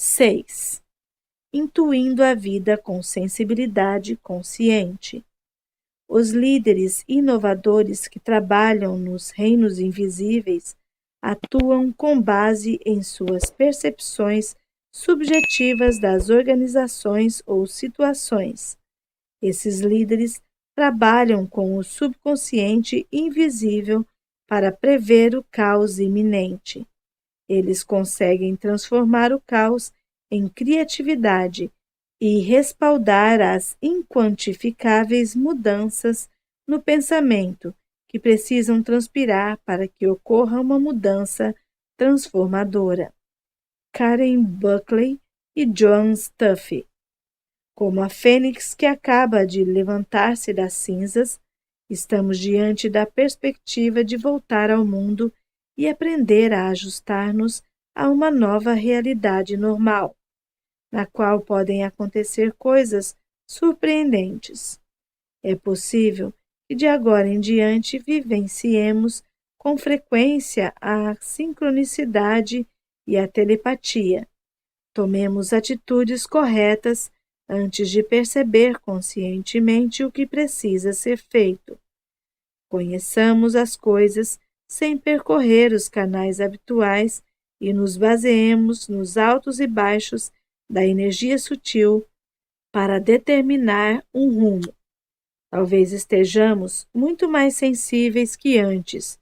6. Intuindo a vida com sensibilidade consciente. Os líderes inovadores que trabalham nos reinos invisíveis atuam com base em suas percepções subjetivas das organizações ou situações. Esses líderes trabalham com o subconsciente invisível para prever o caos iminente. Eles conseguem transformar o caos em criatividade e respaldar as inquantificáveis mudanças no pensamento que precisam transpirar para que ocorra uma mudança transformadora. Karen Buckley e John Stuffy. Como a fênix que acaba de levantar-se das cinzas, estamos diante da perspectiva de voltar ao mundo e aprender a ajustar-nos a uma nova realidade normal, na qual podem acontecer coisas surpreendentes. É possível que de agora em diante vivenciemos com frequência a sincronicidade e a telepatia. Tomemos atitudes corretas antes de perceber conscientemente o que precisa ser feito. Conheçamos as coisas sem percorrer os canais habituais e nos baseemos nos altos e baixos da energia sutil para determinar um rumo. Talvez estejamos muito mais sensíveis que antes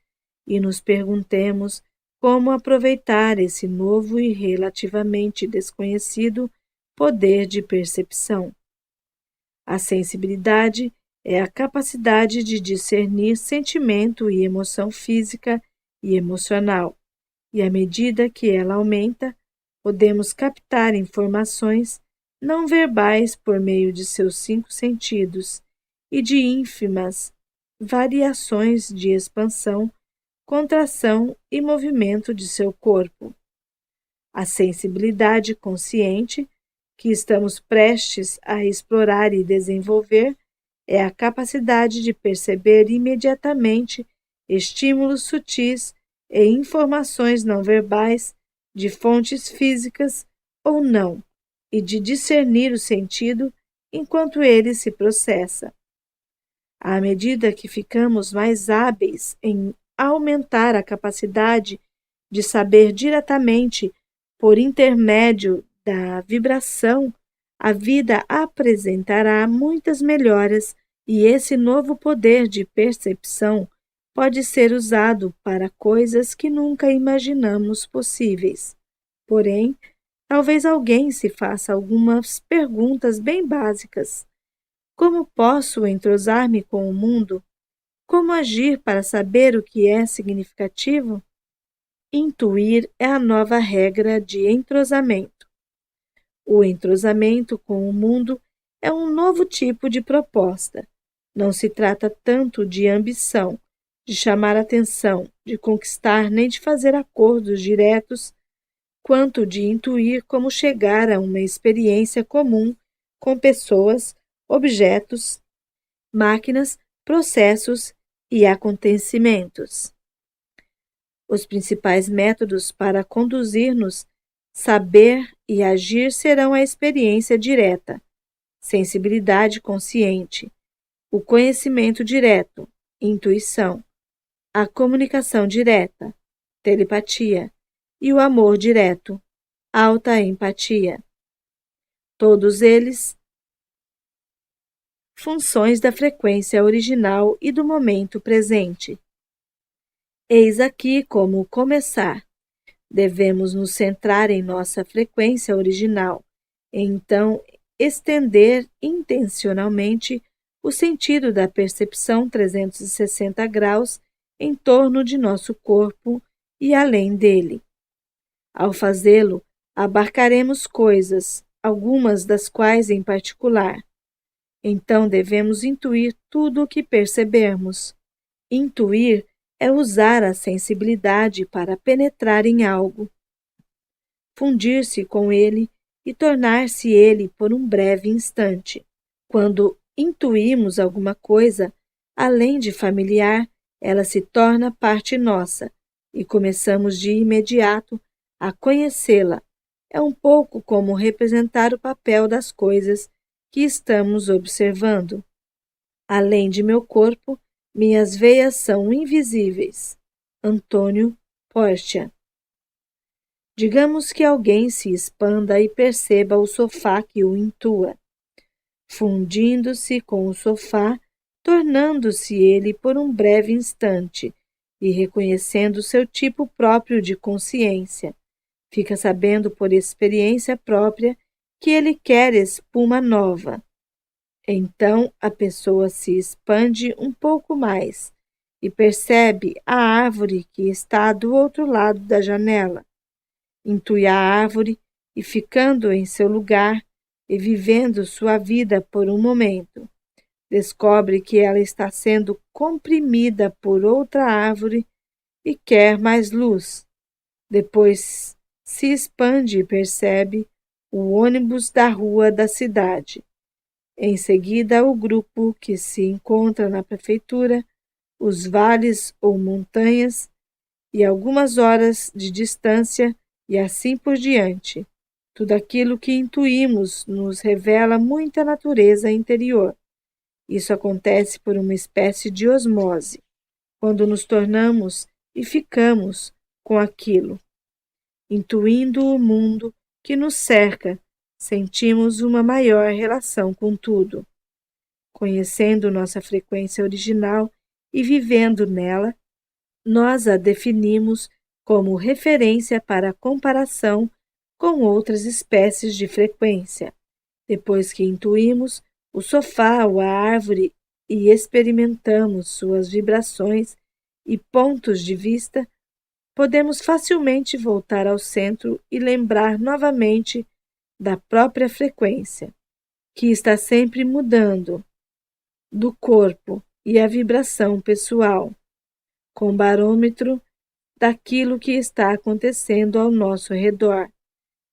e nos perguntemos como aproveitar esse novo e relativamente desconhecido poder de percepção. A sensibilidade é a capacidade de discernir sentimento e emoção física e emocional, e à medida que ela aumenta, podemos captar informações não verbais por meio de seus 5 sentidos e de ínfimas variações de expansão, contração e movimento de seu corpo. A sensibilidade consciente, que estamos prestes a explorar e desenvolver, é a capacidade de perceber imediatamente estímulos sutis e informações não verbais de fontes físicas ou não, e de discernir o sentido enquanto ele se processa. À medida que ficamos mais hábeis em aumentar a capacidade de saber diretamente por intermédio da vibração, a vida apresentará muitas melhoras e esse novo poder de percepção pode ser usado para coisas que nunca imaginamos possíveis. Porém, talvez alguém se faça algumas perguntas bem básicas. Como posso entrosar-me com o mundo? Como agir para saber o que é significativo? Intuir é a nova regra de entrosamento. O entrosamento com o mundo é um novo tipo de proposta. Não se trata tanto de ambição, de chamar atenção, de conquistar nem de fazer acordos diretos, quanto de intuir como chegar a uma experiência comum com pessoas, objetos, máquinas, processos e acontecimentos. Os principais métodos para conduzir-nos, saber e agir serão a experiência direta, sensibilidade consciente, o conhecimento direto, intuição, a comunicação direta, telepatia, e o amor direto, alta empatia. Todos eles funções da frequência original e do momento presente. Eis aqui como começar. Devemos nos centrar em nossa frequência original, e então estender intencionalmente o sentido da percepção 360 graus em torno de nosso corpo e além dele. Ao fazê-lo, abarcaremos coisas, algumas das quais em particular. Então devemos intuir tudo o que percebermos. Intuir é usar a sensibilidade para penetrar em algo, fundir-se com ele e tornar-se ele por um breve instante. Quando intuímos alguma coisa, além de familiar, ela se torna parte nossa e começamos de imediato a conhecê-la, É um pouco como representar o papel das coisas que estamos observando. Além de meu corpo, minhas veias são invisíveis. Antônio Portia. Digamos que alguém se expanda e perceba o sofá que o intua, fundindo-se com o sofá, tornando-se ele por um breve instante e reconhecendo seu tipo próprio de consciência. Fica sabendo por experiência própria que ele quer espuma nova. Então a pessoa se expande um pouco mais e percebe a árvore que está do outro lado da janela. Intui a árvore e, ficando em seu lugar e vivendo sua vida por um momento, descobre que ela está sendo comprimida por outra árvore e quer mais luz. Depois se expande e percebe o ônibus da rua da cidade. Em seguida, o grupo que se encontra na prefeitura, os vales ou montanhas, e algumas horas de distância, e assim por diante. Tudo aquilo que intuímos nos revela muita natureza interior. Isso acontece por uma espécie de osmose, quando nos tornamos e ficamos com aquilo. Intuindo o mundo que nos cerca, sentimos uma maior relação com tudo. Conhecendo nossa frequência original e vivendo nela, nós a definimos como referência para comparação com outras espécies de frequência. Depois que intuímos o sofá ou a árvore e experimentamos suas vibrações e pontos de vista, podemos facilmente voltar ao centro e lembrar novamente da própria frequência, que está sempre mudando, do corpo e a vibração pessoal, com o barômetro daquilo que está acontecendo ao nosso redor.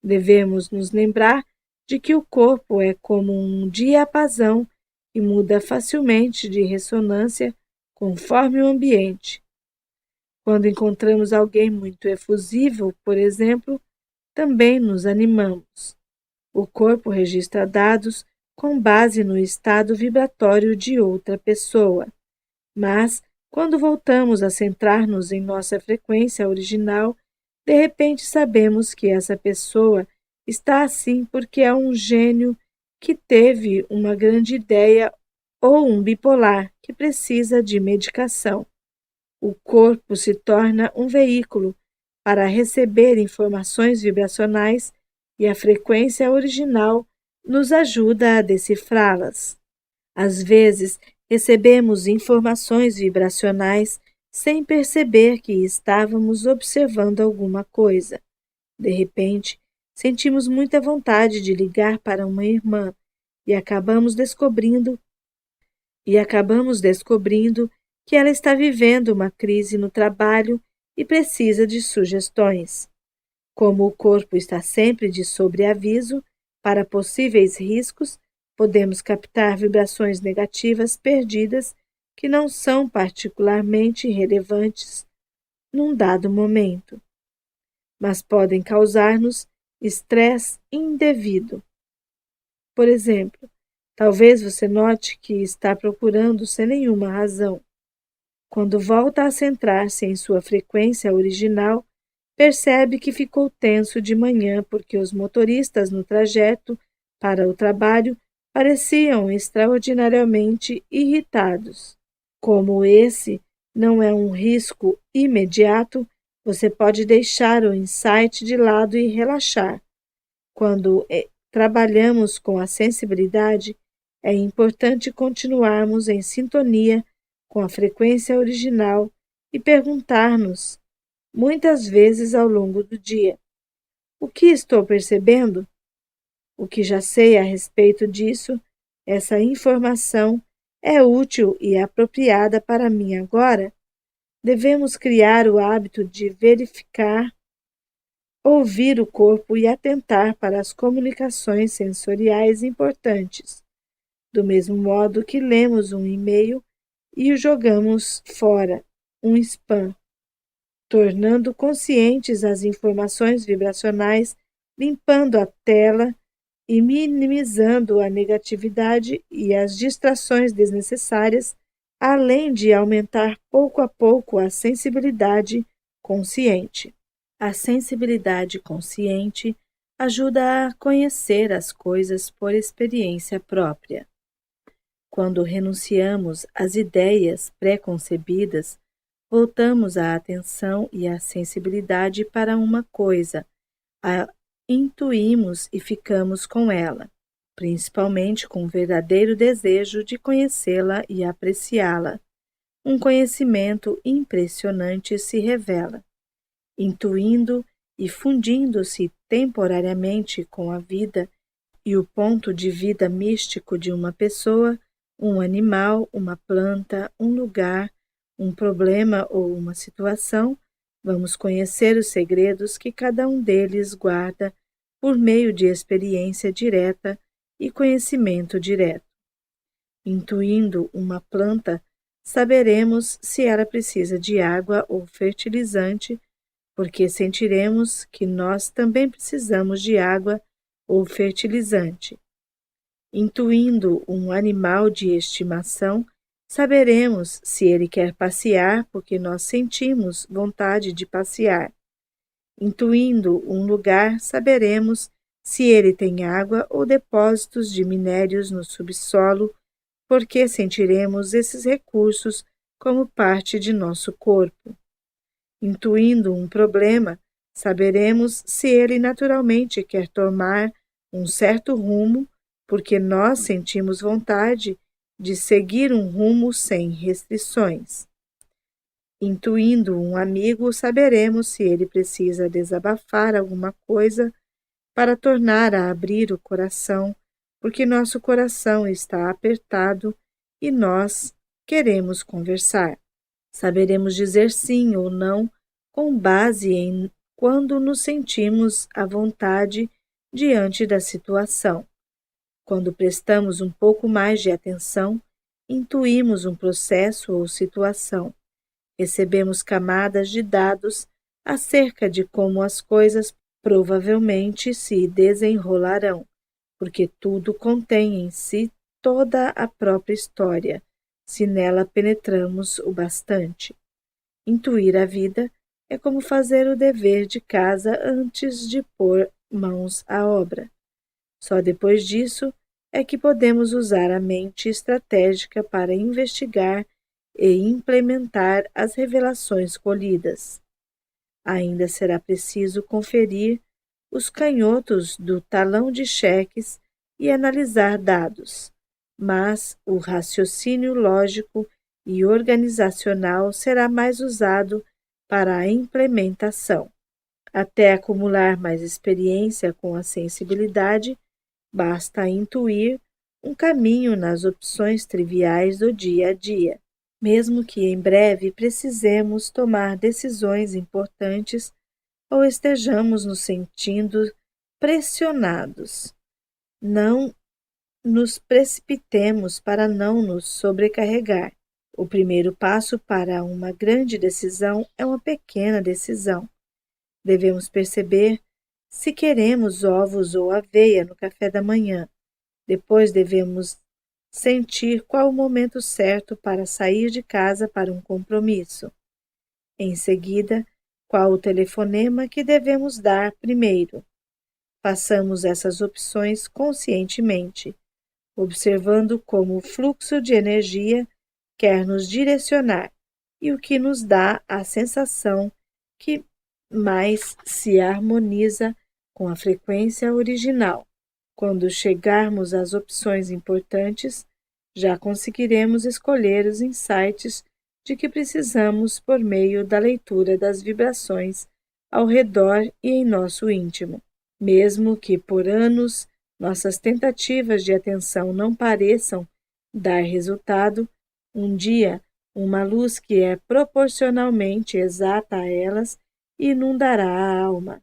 Devemos nos lembrar de que o corpo é como um diapasão e muda facilmente de ressonância conforme o ambiente. Quando encontramos alguém muito efusivo, por exemplo, também nos animamos. O corpo registra dados com base no estado vibratório de outra pessoa, mas quando voltamos a centrar-nos em nossa frequência original, de repente sabemos que essa pessoa está assim porque é um gênio que teve uma grande ideia ou um bipolar que precisa de medicação. O corpo se torna um veículo para receber informações vibracionais e a frequência original nos ajuda a decifrá-las. Às vezes, recebemos informações vibracionais sem perceber que estávamos observando alguma coisa. De repente, sentimos muita vontade de ligar para uma irmã e acabamos descobrindo que ela está vivendo uma crise no trabalho e precisa de sugestões. Como o corpo está sempre de sobreaviso para possíveis riscos, podemos captar vibrações negativas perdidas que não são particularmente relevantes num dado momento, mas podem causar-nos estresse indevido. Por exemplo, talvez você note que está procurando sem nenhuma razão. Quando volta a centrar-se em sua frequência original, percebe que ficou tenso de manhã porque os motoristas no trajeto para o trabalho pareciam extraordinariamente irritados. Como esse não é um risco imediato, você pode deixar o insight de lado e relaxar. Quando trabalhamos com a sensibilidade, é importante continuarmos em sintonia com a frequência original e perguntar-nos, muitas vezes ao longo do dia: o que estou percebendo? O que já sei a respeito disso? Essa informação é útil e apropriada para mim agora? Devemos criar o hábito de verificar, ouvir o corpo e atentar para as comunicações sensoriais importantes, do mesmo modo que lemos um e-mail e o jogamos fora, um spam, tornando conscientes as informações vibracionais limpando a tela e minimizando a negatividade e as distrações desnecessárias, além de aumentar pouco a pouco a sensibilidade consciente. A sensibilidade consciente ajuda a conhecer as coisas por experiência própria. Quando renunciamos às ideias pré-concebidas, voltamos a atenção e a sensibilidade para uma coisa, a intuímos e ficamos com ela, principalmente com o verdadeiro desejo de conhecê-la e apreciá-la. Um conhecimento impressionante se revela, intuindo e fundindo-se temporariamente com a vida e o ponto de vida místico de uma pessoa, um animal, uma planta, um lugar, um problema ou uma situação. Vamos conhecer os segredos que cada um deles guarda por meio de experiência direta e conhecimento direto. Intuindo uma planta, saberemos se ela precisa de água ou fertilizante, porque sentiremos que nós também precisamos de água ou fertilizante. Intuindo um animal de estimação, saberemos se ele quer passear porque nós sentimos vontade de passear. Intuindo um lugar, saberemos se ele tem água ou depósitos de minérios no subsolo, porque sentiremos esses recursos como parte de nosso corpo. Intuindo um problema, saberemos se ele naturalmente quer tomar um certo rumo, porque nós sentimos vontade de seguir um rumo sem restrições. Intuindo um amigo, saberemos se ele precisa desabafar alguma coisa para tornar a abrir o coração, porque nosso coração está apertado e nós queremos conversar. Saberemos dizer sim ou não com base em quando nos sentimos à vontade diante da situação. Quando prestamos um pouco mais de atenção, intuímos um processo ou situação. Recebemos camadas de dados acerca de como as coisas provavelmente se desenrolarão, porque tudo contém em si toda a própria história, se nela penetramos o bastante. Intuir a vida é como fazer o dever de casa antes de pôr mãos à obra. Só depois disso é que podemos usar a mente estratégica para investigar e implementar as revelações colhidas. Ainda será preciso conferir os canhotos do talão de cheques e analisar dados, mas o raciocínio lógico e organizacional será mais usado para a implementação. Até acumular mais experiência com a sensibilidade, basta intuir um caminho nas opções triviais do dia a dia. Mesmo que em breve precisemos tomar decisões importantes ou estejamos nos sentindo pressionados, não nos precipitemos para não nos sobrecarregar. O primeiro passo para uma grande decisão é uma pequena decisão. Devemos perceber se queremos ovos ou aveia no café da manhã. Depois devemos sentir qual o momento certo para sair de casa para um compromisso. Em seguida, qual o telefonema que devemos dar primeiro. Façamos essas opções conscientemente, observando como o fluxo de energia quer nos direcionar e o que nos dá a sensação que mais se harmoniza com a frequência original. Quando chegarmos às opções importantes, já conseguiremos escolher os insights de que precisamos por meio da leitura das vibrações ao redor e em nosso íntimo. Mesmo que por anos nossas tentativas de atenção não pareçam dar resultado, um dia uma luz que é proporcionalmente exata a elas inundará a alma.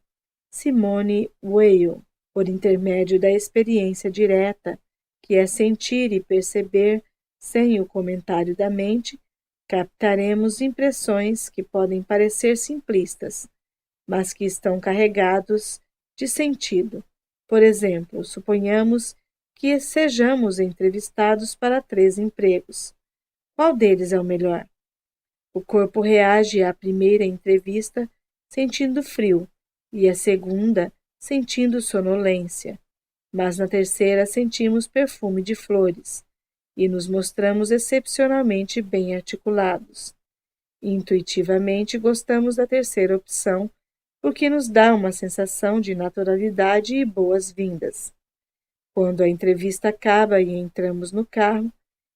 Simone Weil. Por intermédio da experiência direta, que é sentir e perceber sem o comentário da mente, captaremos impressões que podem parecer simplistas, mas que estão carregados de sentido. Por exemplo, suponhamos que sejamos entrevistados para 3 empregos. Qual deles é o melhor? O corpo reage à primeira entrevista sentindo frio e à segunda sentindo sonolência, mas na terceira sentimos perfume de flores e nos mostramos excepcionalmente bem articulados. Intuitivamente gostamos da terceira opção porque nos dá uma sensação de naturalidade e boas-vindas. Quando a entrevista acaba e entramos no carro,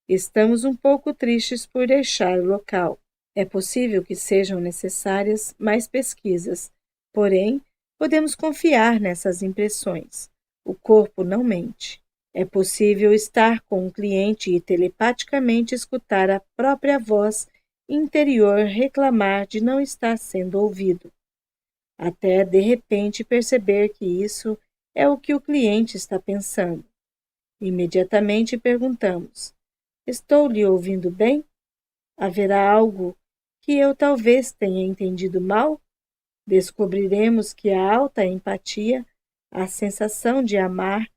estamos um pouco tristes por deixar o local. É possível que sejam necessárias mais pesquisas, porém, podemos confiar nessas impressões. O corpo não mente. É possível estar com um cliente e telepaticamente escutar a própria voz interior reclamar de não estar sendo ouvido, até de repente perceber que isso é o que o cliente está pensando. Imediatamente perguntamos: estou lhe ouvindo bem? Haverá algo que eu talvez tenha entendido mal? Descobriremos que a alta empatia, a sensação de amar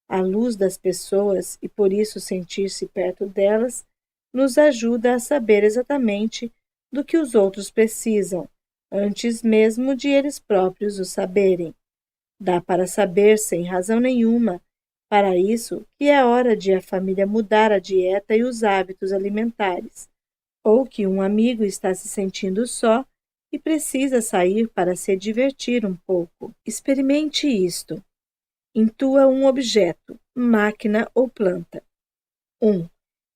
a luz das pessoas e por isso sentir-se perto delas, nos ajuda a saber exatamente do que os outros precisam, antes mesmo de eles próprios o saberem. Dá para saber sem razão nenhuma, para isso, que é hora de a família mudar a dieta e os hábitos alimentares, ou que um amigo está se sentindo só e precisa sair para se divertir um pouco. Experimente isto. Intua um objeto, máquina ou planta. 1.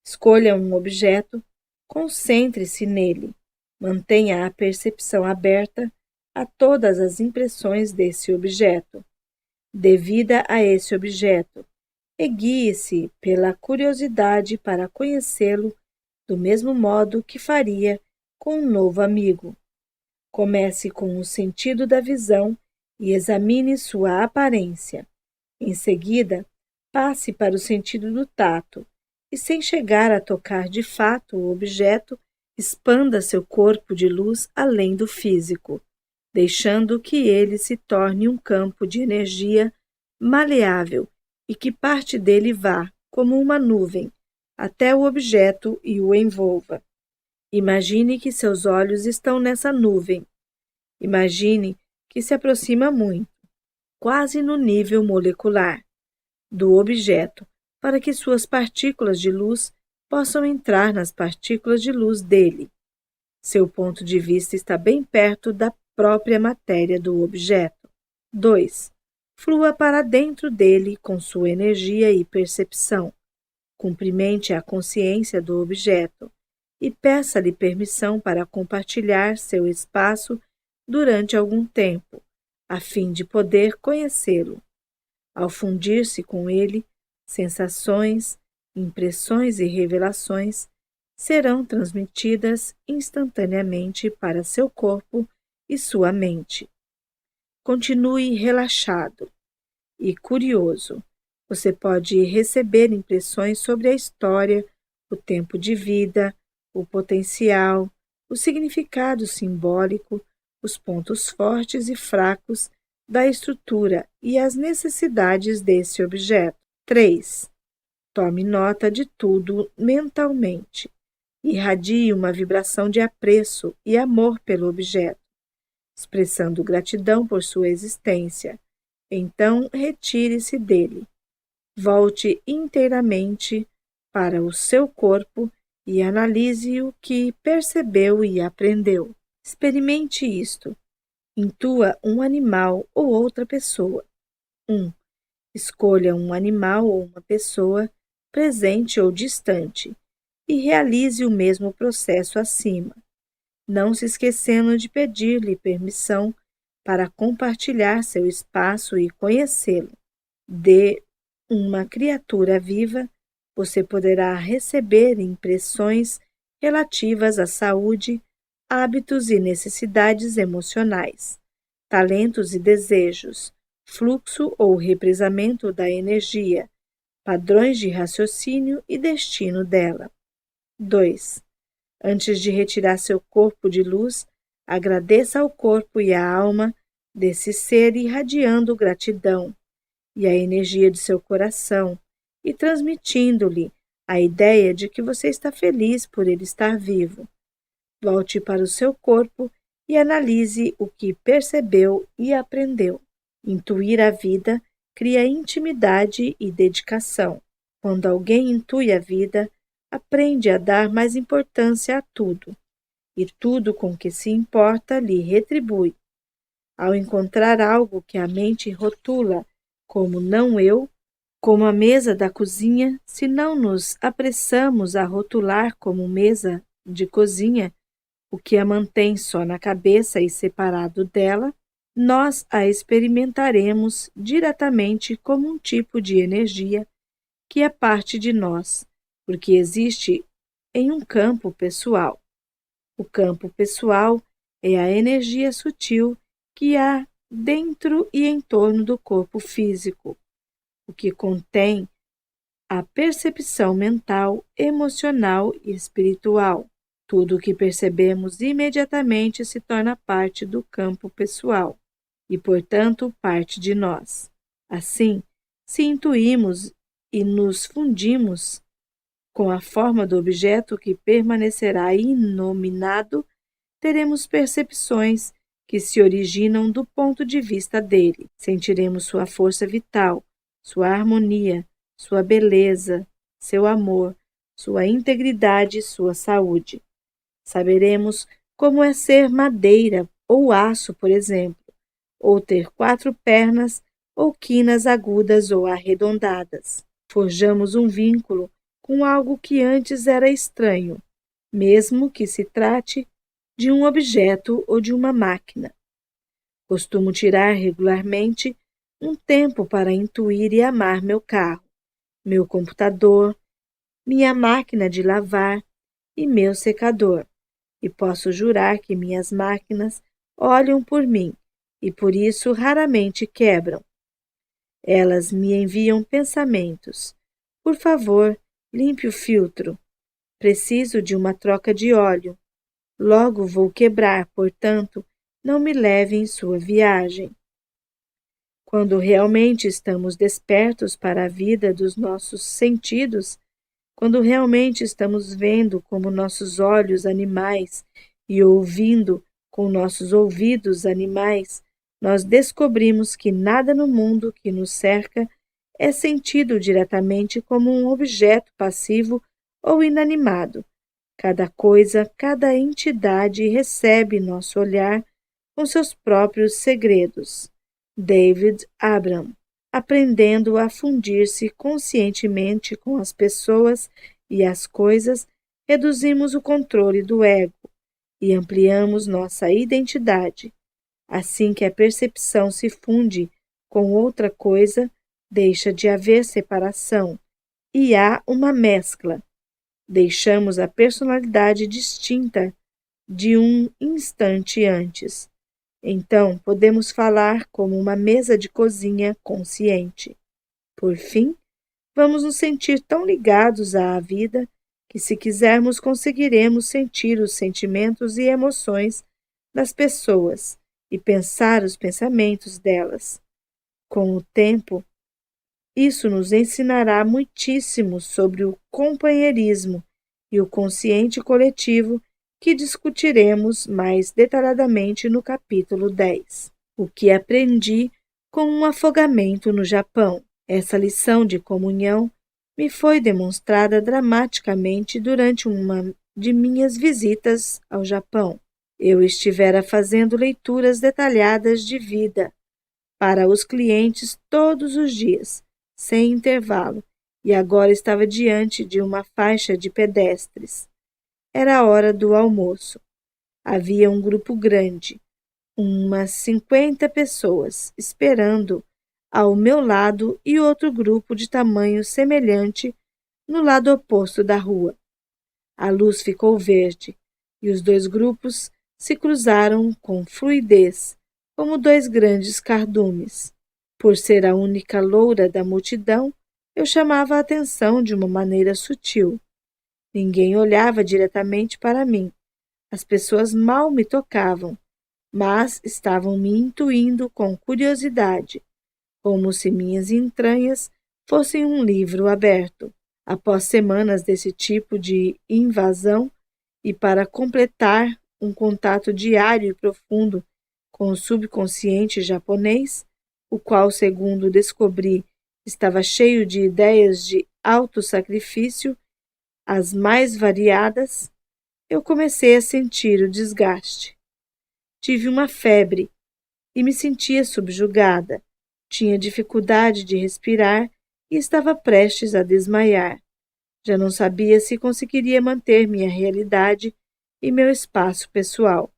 Escolha um objeto, concentre-se nele. Mantenha a percepção aberta a todas as impressões desse objeto. Dê vida a esse objeto e guie-se pela curiosidade para conhecê-lo do mesmo modo que faria com um novo amigo. Comece com o sentido da visão e examine sua aparência. Em seguida, passe para o sentido do tato e, sem chegar a tocar de fato o objeto, expanda seu corpo de luz além do físico, deixando que ele se torne um campo de energia maleável e que parte dele vá, como uma nuvem, até o objeto e o envolva. Imagine que seus olhos estão nessa nuvem. Imagine que se aproxima muito, quase no nível molecular, do objeto, para que suas partículas de luz possam entrar nas partículas de luz dele. Seu ponto de vista está bem perto da própria matéria do objeto. 2. Flua para dentro dele com sua energia e percepção. Cumprimente a consciência do objeto e peça-lhe permissão para compartilhar seu espaço durante algum tempo, a fim de poder conhecê-lo. Ao fundir-se com ele, sensações, impressões e revelações serão transmitidas instantaneamente para seu corpo e sua mente. Continue relaxado e curioso. Você pode receber impressões sobre a história, o tempo de vida, o potencial, o significado simbólico, os pontos fortes e fracos da estrutura e as necessidades desse objeto. 3. Tome nota de tudo mentalmente. Irradie uma vibração de apreço e amor pelo objeto, expressando gratidão por sua existência. Então, retire-se dele. Volte inteiramente para o seu corpo e analise o que percebeu e aprendeu. Experimente isto. Intua um animal ou outra pessoa. 1. Escolha um animal ou uma pessoa, presente ou distante, e realize o mesmo processo acima, não se esquecendo de pedir-lhe permissão para compartilhar seu espaço e conhecê-lo. De uma criatura viva, você poderá receber impressões relativas à saúde, hábitos e necessidades emocionais, talentos e desejos, fluxo ou represamento da energia, padrões de raciocínio e destino dela. 2. Antes de retirar seu corpo de luz, agradeça ao corpo e à alma desse ser irradiando gratidão e a energia de seu coração e transmitindo-lhe a ideia de que você está feliz por ele estar vivo. Volte para o seu corpo e analise o que percebeu e aprendeu. Intuir a vida cria intimidade e dedicação. Quando alguém intui a vida, aprende a dar mais importância a tudo, e tudo com que se importa lhe retribui. Ao encontrar algo que a mente rotula como não eu, como a mesa da cozinha, se não nos apressamos a rotular como mesa de cozinha, o que a mantém só na cabeça e separado dela, nós a experimentaremos diretamente como um tipo de energia que é parte de nós, porque existe em um campo pessoal. O campo pessoal é a energia sutil que há dentro e em torno do corpo físico, o que contém a percepção mental, emocional e espiritual. Tudo o que percebemos imediatamente se torna parte do campo pessoal e, portanto, parte de nós. Assim, se intuímos e nos fundimos com a forma do objeto que permanecerá inominado, teremos percepções que se originam do ponto de vista dele. Sentiremos sua força vital, sua harmonia, sua beleza, seu amor, sua integridade e sua saúde. Saberemos como é ser madeira ou aço, por exemplo, ou ter 4 pernas ou quinas agudas ou arredondadas. Forjamos um vínculo com algo que antes era estranho, mesmo que se trate de um objeto ou de uma máquina. Costumo tirar regularmente um tempo para intuir e amar meu carro, meu computador, minha máquina de lavar e meu secador. E posso jurar que minhas máquinas olham por mim e por isso raramente quebram. Elas me enviam pensamentos. Por favor, limpe o filtro. Preciso de uma troca de óleo. Logo vou quebrar, portanto, não me leve em sua viagem. Quando realmente estamos despertos para a vida dos nossos sentidos, quando realmente estamos vendo como nossos olhos animais e ouvindo com nossos ouvidos animais, nós descobrimos que nada no mundo que nos cerca é sentido diretamente como um objeto passivo ou inanimado. Cada coisa, cada entidade recebe nosso olhar com seus próprios segredos. David Abram. Aprendendo a fundir-se conscientemente com as pessoas e as coisas, reduzimos o controle do ego e ampliamos nossa identidade. Assim que a percepção se funde com outra coisa, deixa de haver separação e há uma mescla. Deixamos a personalidade distinta de um instante antes. Então, podemos falar como uma mesa de cozinha consciente. Por fim, vamos nos sentir tão ligados à vida que, se quisermos, conseguiremos sentir os sentimentos e emoções das pessoas e pensar os pensamentos delas. Com o tempo, isso nos ensinará muitíssimo sobre o companheirismo e o consciente coletivo que discutiremos mais detalhadamente no capítulo 10. O que aprendi com um afogamento no Japão. Essa lição de comunhão me foi demonstrada dramaticamente durante uma de minhas visitas ao Japão. Eu estivera fazendo leituras detalhadas de vida para os clientes todos os dias, sem intervalo, e agora estava diante de uma faixa de pedestres. Era a hora do almoço. Havia um grupo grande, umas 50 pessoas, esperando ao meu lado e outro grupo de tamanho semelhante no lado oposto da rua. A luz ficou verde e os 2 grupos se cruzaram com fluidez, como 2 grandes cardumes. Por ser a única loura da multidão, eu chamava a atenção de uma maneira sutil. Ninguém olhava diretamente para mim. As pessoas mal me tocavam, mas estavam me intuindo com curiosidade, como se minhas entranhas fossem um livro aberto. Após semanas desse tipo de invasão, e para completar um contato diário e profundo com o subconsciente japonês, o qual, segundo descobri, estava cheio de ideias de autossacrifício, as mais variadas, eu comecei a sentir o desgaste. Tive uma febre e me sentia subjugada. Tinha dificuldade de respirar e estava prestes a desmaiar. Já não sabia se conseguiria manter minha realidade e meu espaço pessoal.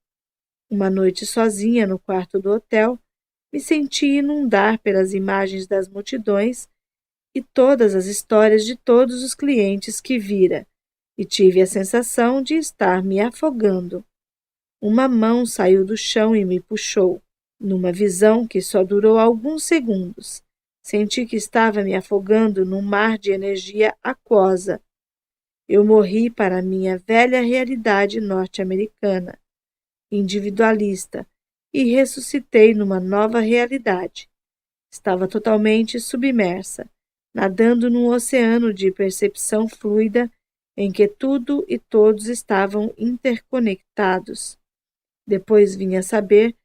Uma noite sozinha no quarto do hotel, me senti inundar pelas imagens das multidões e todas as histórias de todos os clientes que vira, e tive a sensação de estar me afogando. Uma mão saiu do chão e me puxou, numa visão que só durou alguns segundos. Senti que estava me afogando num mar de energia aquosa. Eu morri para a minha velha realidade norte-americana, individualista, e ressuscitei numa nova realidade. Estava totalmente submersa, nadando num oceano de percepção fluida em que tudo e todos estavam interconectados. Depois vim a saber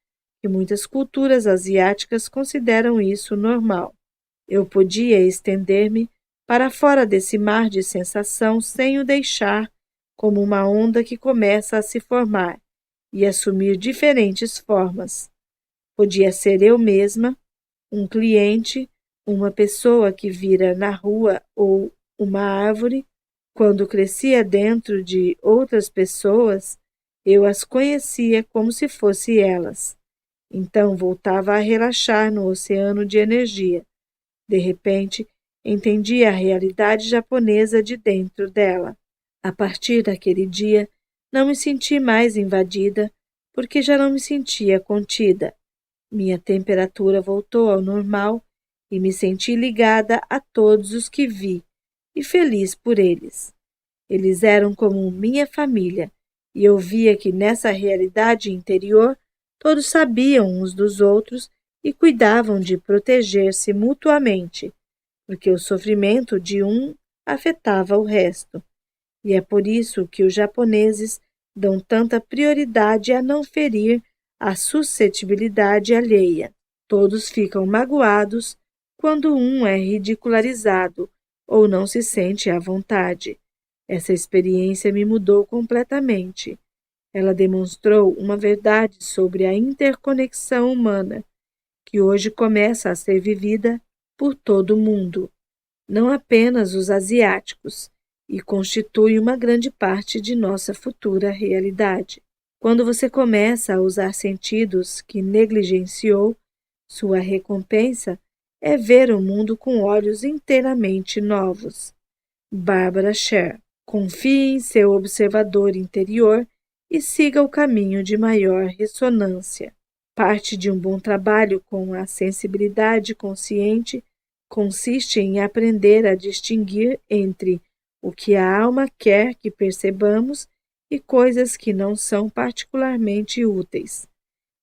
que muitas culturas asiáticas consideram isso normal. Eu podia estender-me para fora desse mar de sensação sem o deixar, como uma onda que começa a se formar e assumir diferentes formas. Podia ser eu mesma, um cliente, uma pessoa que vira na rua ou uma árvore. Quando crescia dentro de outras pessoas, eu as conhecia como se fossem elas. Então voltava a relaxar no oceano de energia. De repente, entendi a realidade japonesa de dentro dela. A partir daquele dia, não me senti mais invadida, porque já não me sentia contida. Minha temperatura voltou ao normal e me senti ligada a todos os que vi e feliz por eles. Eles eram como minha família, e eu via que nessa realidade interior todos sabiam uns dos outros e cuidavam de proteger-se mutuamente, porque o sofrimento de um afetava o resto. E é por isso que os japoneses dão tanta prioridade a não ferir a suscetibilidade alheia. Todos ficam magoados quando um é ridicularizado ou não se sente à vontade. Essa experiência me mudou completamente. Ela demonstrou uma verdade sobre a interconexão humana, que hoje começa a ser vivida por todo o mundo, não apenas os asiáticos, e constitui uma grande parte de nossa futura realidade. Quando você começa a usar sentidos que negligenciou, sua recompensa é ver o mundo com olhos inteiramente novos. Barbara Sher. Confie em seu observador interior e siga o caminho de maior ressonância. Parte de um bom trabalho com a sensibilidade consciente consiste em aprender a distinguir entre o que a alma quer que percebamos e coisas que não são particularmente úteis.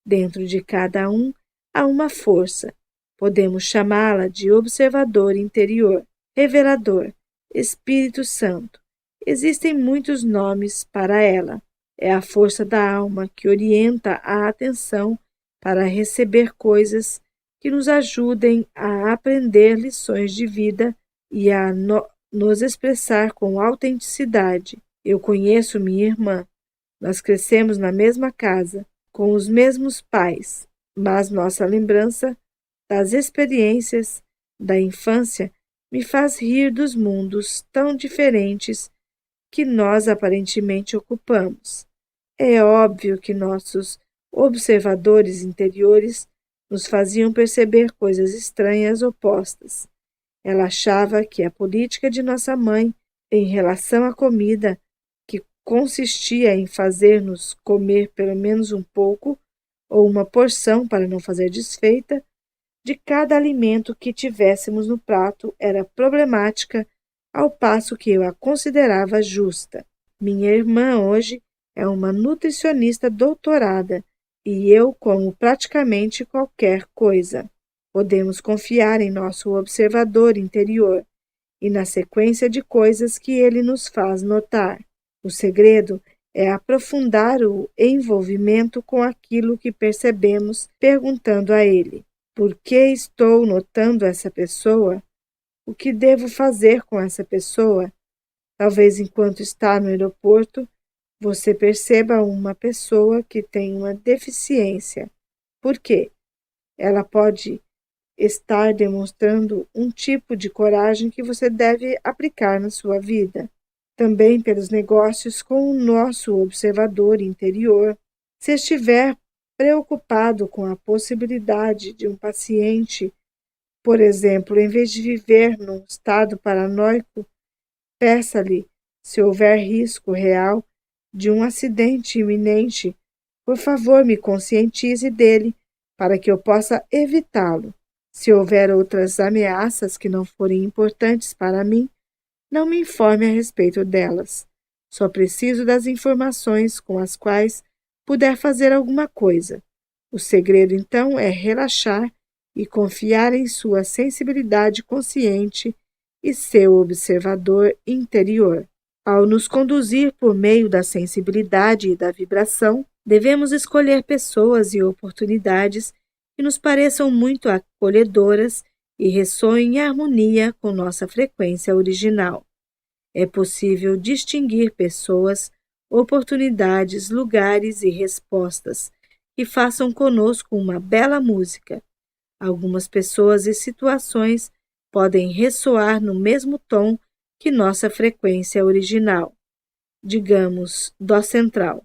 Dentro de cada um há uma força. Podemos chamá-la de observador interior, revelador, Espírito Santo. Existem muitos nomes para ela. É a força da alma que orienta a atenção para receber coisas que nos ajudem a aprender lições de vida e a nos expressar com autenticidade. Eu conheço minha irmã. Nós crescemos na mesma casa, com os mesmos pais, mas nossa lembrança das experiências da infância me faz rir dos mundos tão diferentes que nós aparentemente ocupamos. É óbvio que nossos observadores interiores nos faziam perceber coisas estranhas opostas. Ela achava que a política de nossa mãe em relação à comida, que consistia em fazer-nos comer pelo menos um pouco ou uma porção para não fazer desfeita, de cada alimento que tivéssemos no prato era problemática, ao passo que eu a considerava justa. Minha irmã hoje é uma nutricionista doutorada e eu como praticamente qualquer coisa. Podemos confiar em nosso observador interior e na sequência de coisas que ele nos faz notar. O segredo é aprofundar o envolvimento com aquilo que percebemos, perguntando a ele: por que estou notando essa pessoa? O que devo fazer com essa pessoa? Talvez enquanto está no aeroporto, você perceba uma pessoa que tem uma deficiência. Por quê? Ela pode estar demonstrando um tipo de coragem que você deve aplicar na sua vida. Também pelos negócios com o nosso observador interior. Se estiver preocupado com a possibilidade de um paciente, por exemplo, em vez de viver num estado paranoico, peça-lhe, se houver risco real de um acidente iminente, por favor, me conscientize dele para que eu possa evitá-lo. Se houver outras ameaças que não forem importantes para mim, não me informe a respeito delas. Só preciso das informações com as quais puder fazer alguma coisa. O segredo, então, é relaxar e confiar em sua sensibilidade consciente e seu observador interior. Ao nos conduzir por meio da sensibilidade e da vibração, devemos escolher pessoas e oportunidades que nos pareçam muito acolhedoras e ressoem em harmonia com nossa frequência original. É possível distinguir pessoas, oportunidades, lugares e respostas que façam conosco uma bela música. Algumas pessoas e situações podem ressoar no mesmo tom que nossa frequência original, digamos, dó central,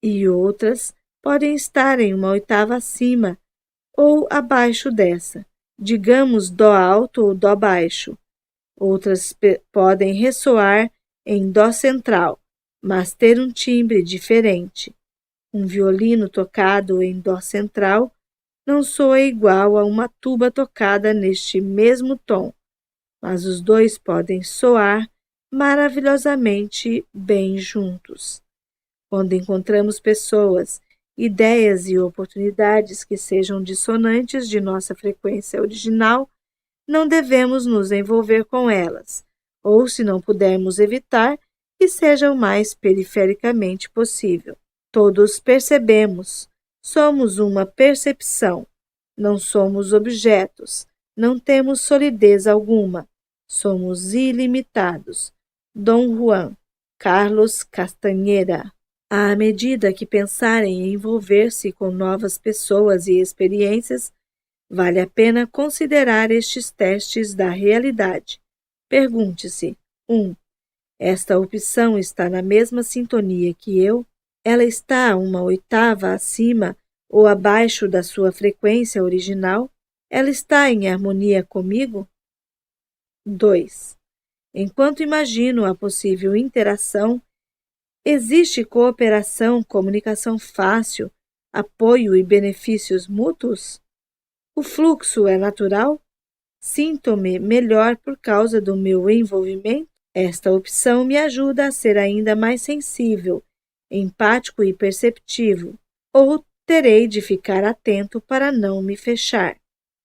e outras podem estar em uma oitava acima ou abaixo dessa, digamos, dó alto ou dó baixo. Outras podem ressoar em dó central, mas ter um timbre diferente. Um violino tocado em dó central não soa igual a uma tuba tocada neste mesmo tom, mas os dois podem soar maravilhosamente bem juntos. Quando encontramos pessoas, ideias e oportunidades que sejam dissonantes de nossa frequência original, não devemos nos envolver com elas, ou, se não pudermos evitar, que seja o mais perifericamente possível. Todos percebemos, somos uma percepção, não somos objetos, não temos solidez alguma, somos ilimitados. Dom Juan Carlos Castanheira. À medida que pensarem em envolver-se com novas pessoas e experiências, vale a pena considerar estes testes da realidade. Pergunte-se: 1. Esta opção está na mesma sintonia que eu? Ela está uma oitava acima ou abaixo da sua frequência original? Ela está em harmonia comigo? 2. Enquanto imagino a possível interação, existe cooperação, comunicação fácil, apoio e benefícios mútuos? O fluxo é natural? Sinto-me melhor por causa do meu envolvimento? Esta opção me ajuda a ser ainda mais sensível, empático e perceptivo, ou terei de ficar atento para não me fechar.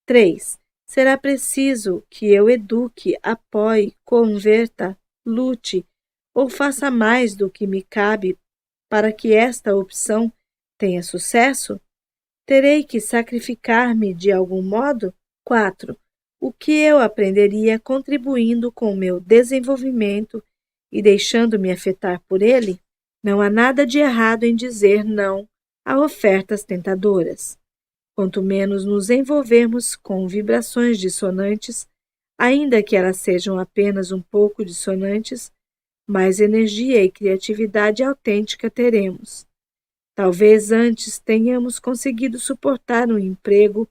3. Será preciso que eu eduque, apoie, converta, lute ou faça mais do que me cabe para que esta opção tenha sucesso? Terei que sacrificar-me de algum modo? 4. O que eu aprenderia contribuindo com o meu desenvolvimento e deixando-me afetar por ele? Não há nada de errado em dizer não a ofertas tentadoras. Quanto menos nos envolvermos com vibrações dissonantes, ainda que elas sejam apenas um pouco dissonantes, mais energia e criatividade autêntica teremos. Talvez antes tenhamos conseguido suportar um emprego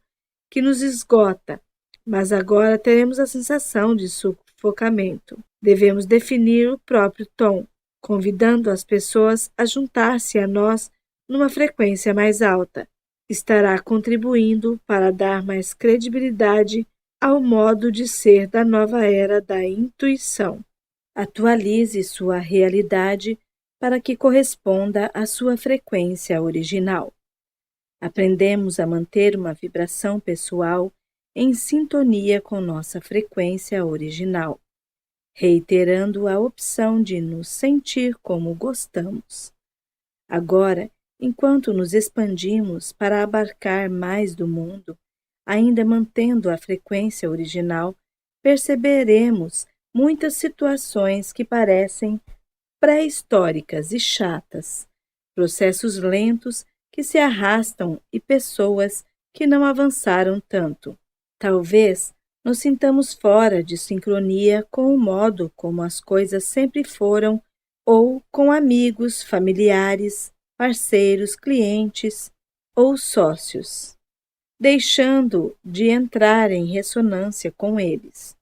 que nos esgota, mas agora teremos a sensação de sufocamento. Devemos definir o próprio tom, convidando as pessoas a juntar-se a nós numa frequência mais alta. Estará contribuindo para dar mais credibilidade ao modo de ser da nova era da intuição. Atualize sua realidade para que corresponda à sua frequência original. Aprendemos a manter uma vibração pessoal em sintonia com nossa frequência original, reiterando a opção de nos sentir como gostamos. Agora, enquanto nos expandimos para abarcar mais do mundo, ainda mantendo a frequência original, perceberemos muitas situações que parecem pré-históricas e chatas, processos lentos que se arrastam e pessoas que não avançaram tanto. Talvez nos sintamos fora de sincronia com o modo como as coisas sempre foram ou com amigos, familiares, parceiros, clientes ou sócios, deixando de entrar em ressonância com eles.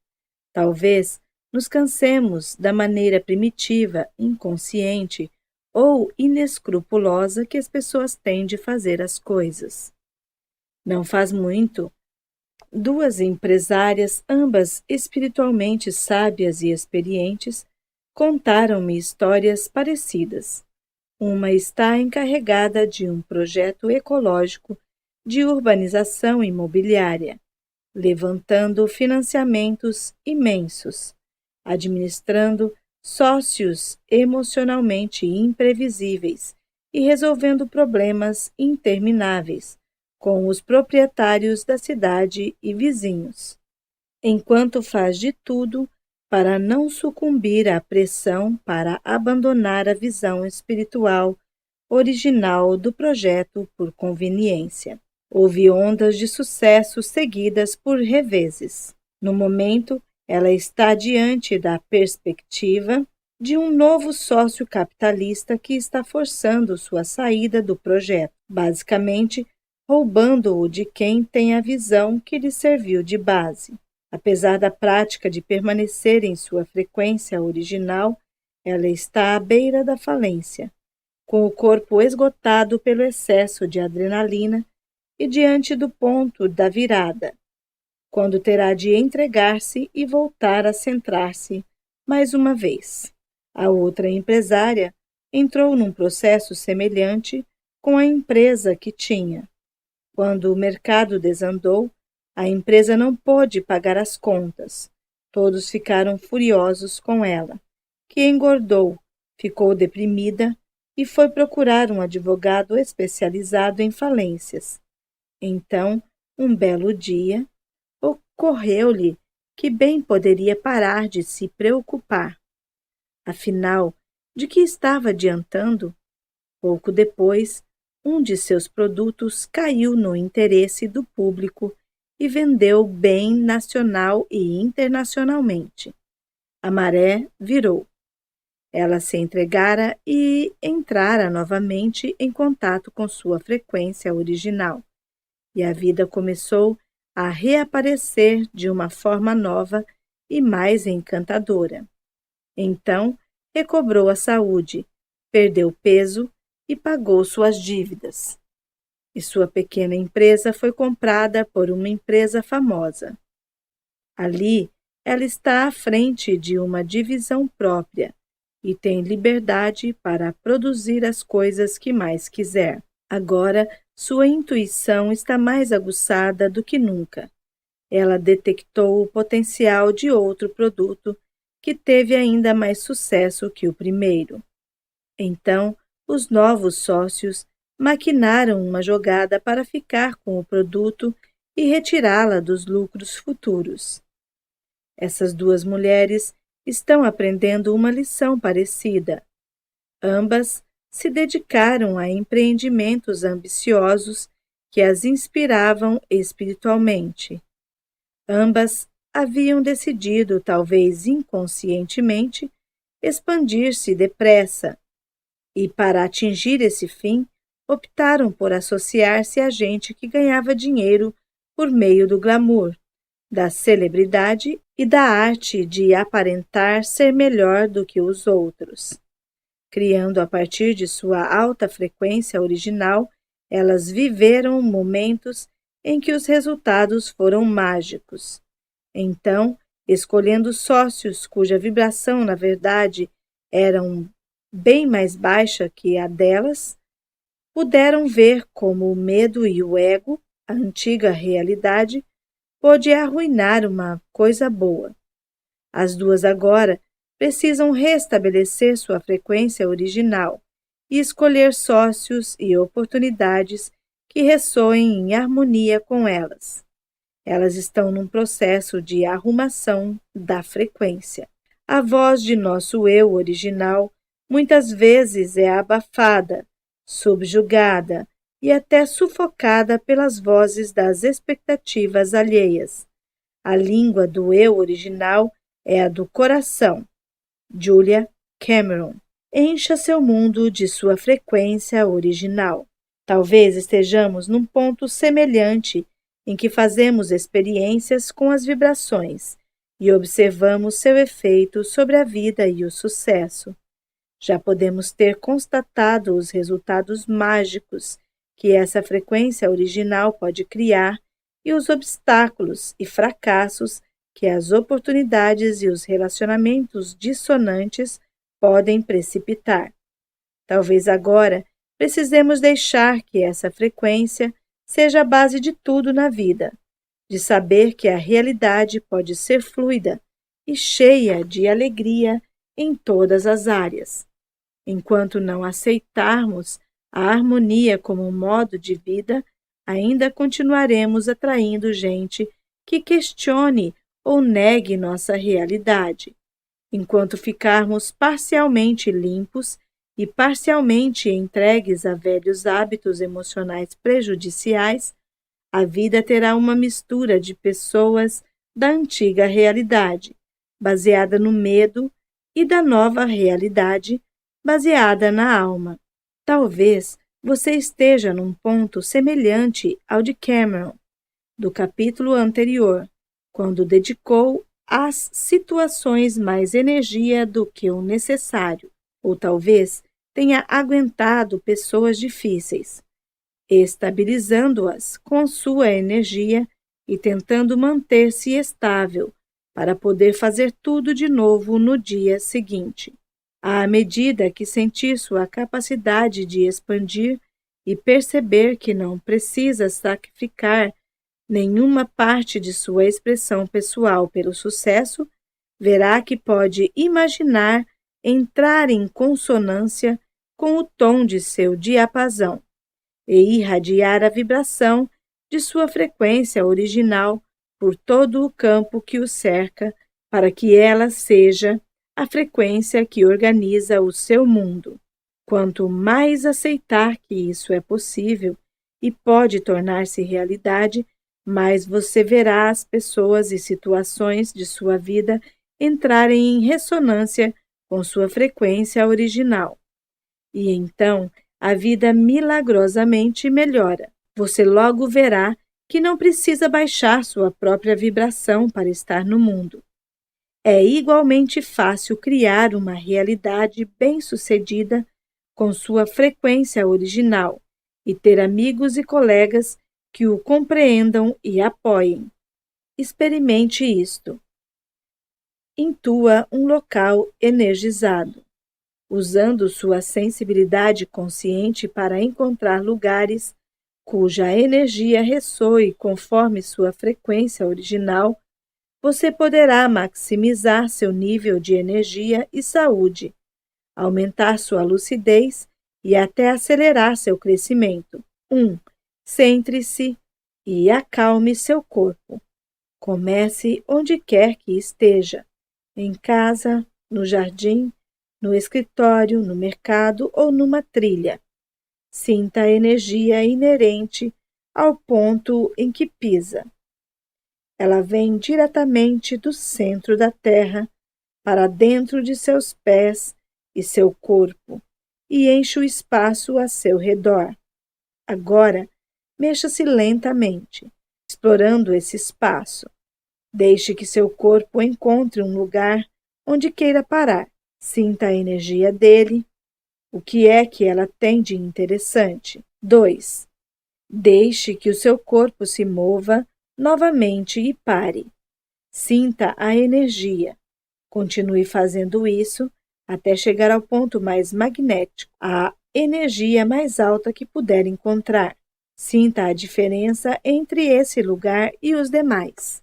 Talvez nos cansemos da maneira primitiva, inconsciente ou inescrupulosa que as pessoas têm de fazer as coisas. Não faz muito, duas empresárias, ambas espiritualmente sábias e experientes, contaram-me histórias parecidas. Uma está encarregada de um projeto ecológico de urbanização imobiliária, levantando financiamentos imensos, administrando sócios emocionalmente imprevisíveis e resolvendo problemas intermináveis com os proprietários da cidade e vizinhos, enquanto faz de tudo para não sucumbir à pressão para abandonar a visão espiritual original do projeto por conveniência. Houve ondas de sucesso seguidas por reveses. No momento, ela está diante da perspectiva de um novo sócio capitalista que está forçando sua saída do projeto, basicamente roubando-o de quem tem a visão que lhe serviu de base. Apesar da prática de permanecer em sua frequência original, ela está à beira da falência, com o corpo esgotado pelo excesso de adrenalina e diante do ponto da virada, quando terá de entregar-se e voltar a centrar-se mais uma vez. A outra empresária entrou num processo semelhante com a empresa que tinha. Quando o mercado desandou, a empresa não pôde pagar as contas. Todos ficaram furiosos com ela, que engordou, ficou deprimida e foi procurar um advogado especializado em falências. Então, um belo dia, ocorreu-lhe que bem poderia parar de se preocupar. Afinal, de que estava adiantando? Pouco depois, um de seus produtos caiu no interesse do público e vendeu bem nacional e internacionalmente. A maré virou. Ela se entregara e entrara novamente em contato com sua frequência original, e a vida começou a reaparecer de uma forma nova e mais encantadora. Então, recobrou a saúde, perdeu peso e pagou suas dívidas. E sua pequena empresa foi comprada por uma empresa famosa. Ali, ela está à frente de uma divisão própria e tem liberdade para produzir as coisas que mais quiser. Agora, sua intuição está mais aguçada do que nunca. Ela detectou o potencial de outro produto que teve ainda mais sucesso que o primeiro. Então, os novos sócios maquinaram uma jogada para ficar com o produto e retirá-la dos lucros futuros. Essas duas mulheres estão aprendendo uma lição parecida. Ambas se dedicaram a empreendimentos ambiciosos que as inspiravam espiritualmente. Ambas haviam decidido, talvez inconscientemente, expandir-se depressa, e, para atingir esse fim, optaram por associar-se a gente que ganhava dinheiro por meio do glamour, da celebridade e da arte de aparentar ser melhor do que os outros. Criando a partir de sua alta frequência original, elas viveram momentos em que os resultados foram mágicos. Então, escolhendo sócios cuja vibração, na verdade, eram bem mais baixa que a delas, puderam ver como o medo e o ego, a antiga realidade, pôde arruinar uma coisa boa. As duas agora precisam restabelecer sua frequência original e escolher sócios e oportunidades que ressoem em harmonia com elas. Elas estão num processo de arrumação da frequência. A voz de nosso eu original muitas vezes é abafada, subjugada e até sufocada pelas vozes das expectativas alheias. A língua do eu original é a do coração. Julia Cameron. Encha seu mundo de sua frequência original. Talvez estejamos num ponto semelhante em que fazemos experiências com as vibrações e observamos seu efeito sobre a vida e o sucesso. Já podemos ter constatado os resultados mágicos que essa frequência original pode criar e os obstáculos e fracassos que as oportunidades e os relacionamentos dissonantes podem precipitar. Talvez agora precisemos deixar que essa frequência seja a base de tudo na vida, de saber que a realidade pode ser fluida e cheia de alegria em todas as áreas. Enquanto não aceitarmos a harmonia como um modo de vida, ainda continuaremos atraindo gente que questione ou negue nossa realidade. Enquanto ficarmos parcialmente limpos e parcialmente entregues a velhos hábitos emocionais prejudiciais, a vida terá uma mistura de pessoas da antiga realidade, baseada no medo, e da nova realidade, baseada na alma. Talvez você esteja num ponto semelhante ao de Cameron, do capítulo anterior, quando dedicou às situações mais energia do que o necessário, ou talvez tenha aguentado pessoas difíceis, estabilizando-as com sua energia e tentando manter-se estável para poder fazer tudo de novo no dia seguinte. À medida que sentir sua capacidade de expandir e perceber que não precisa sacrificar nenhuma parte de sua expressão pessoal pelo sucesso, verá que pode imaginar entrar em consonância com o tom de seu diapasão e irradiar a vibração de sua frequência original por todo o campo que o cerca, para que ela seja a frequência que organiza o seu mundo. Quanto mais aceitar que isso é possível e pode tornar-se realidade, mais você verá as pessoas e situações de sua vida entrarem em ressonância com sua frequência original. E então a vida milagrosamente melhora. Você logo verá que não precisa baixar sua própria vibração para estar no mundo. É igualmente fácil criar uma realidade bem-sucedida com sua frequência original e ter amigos e colegas que o compreendam e apoiem. Experimente isto. Intua um local energizado, usando sua sensibilidade consciente para encontrar lugares cuja energia ressoe conforme sua frequência original. Você poderá maximizar seu nível de energia e saúde, aumentar sua lucidez e até acelerar seu crescimento. 1. Centre-se e acalme seu corpo. Comece onde quer que esteja, em casa, no jardim, no escritório, no mercado ou numa trilha. Sinta a energia inerente ao ponto em que pisa. Ela vem diretamente do centro da Terra para dentro de seus pés e seu corpo e enche o espaço a seu redor. Agora, mexa-se lentamente, explorando esse espaço. Deixe que seu corpo encontre um lugar onde queira parar. Sinta a energia dele. O que é que ela tem de interessante? 2. Deixe que o seu corpo se mova novamente e pare. Sinta a energia. Continue fazendo isso até chegar ao ponto mais magnético, a energia mais alta que puder encontrar. Sinta a diferença entre esse lugar e os demais.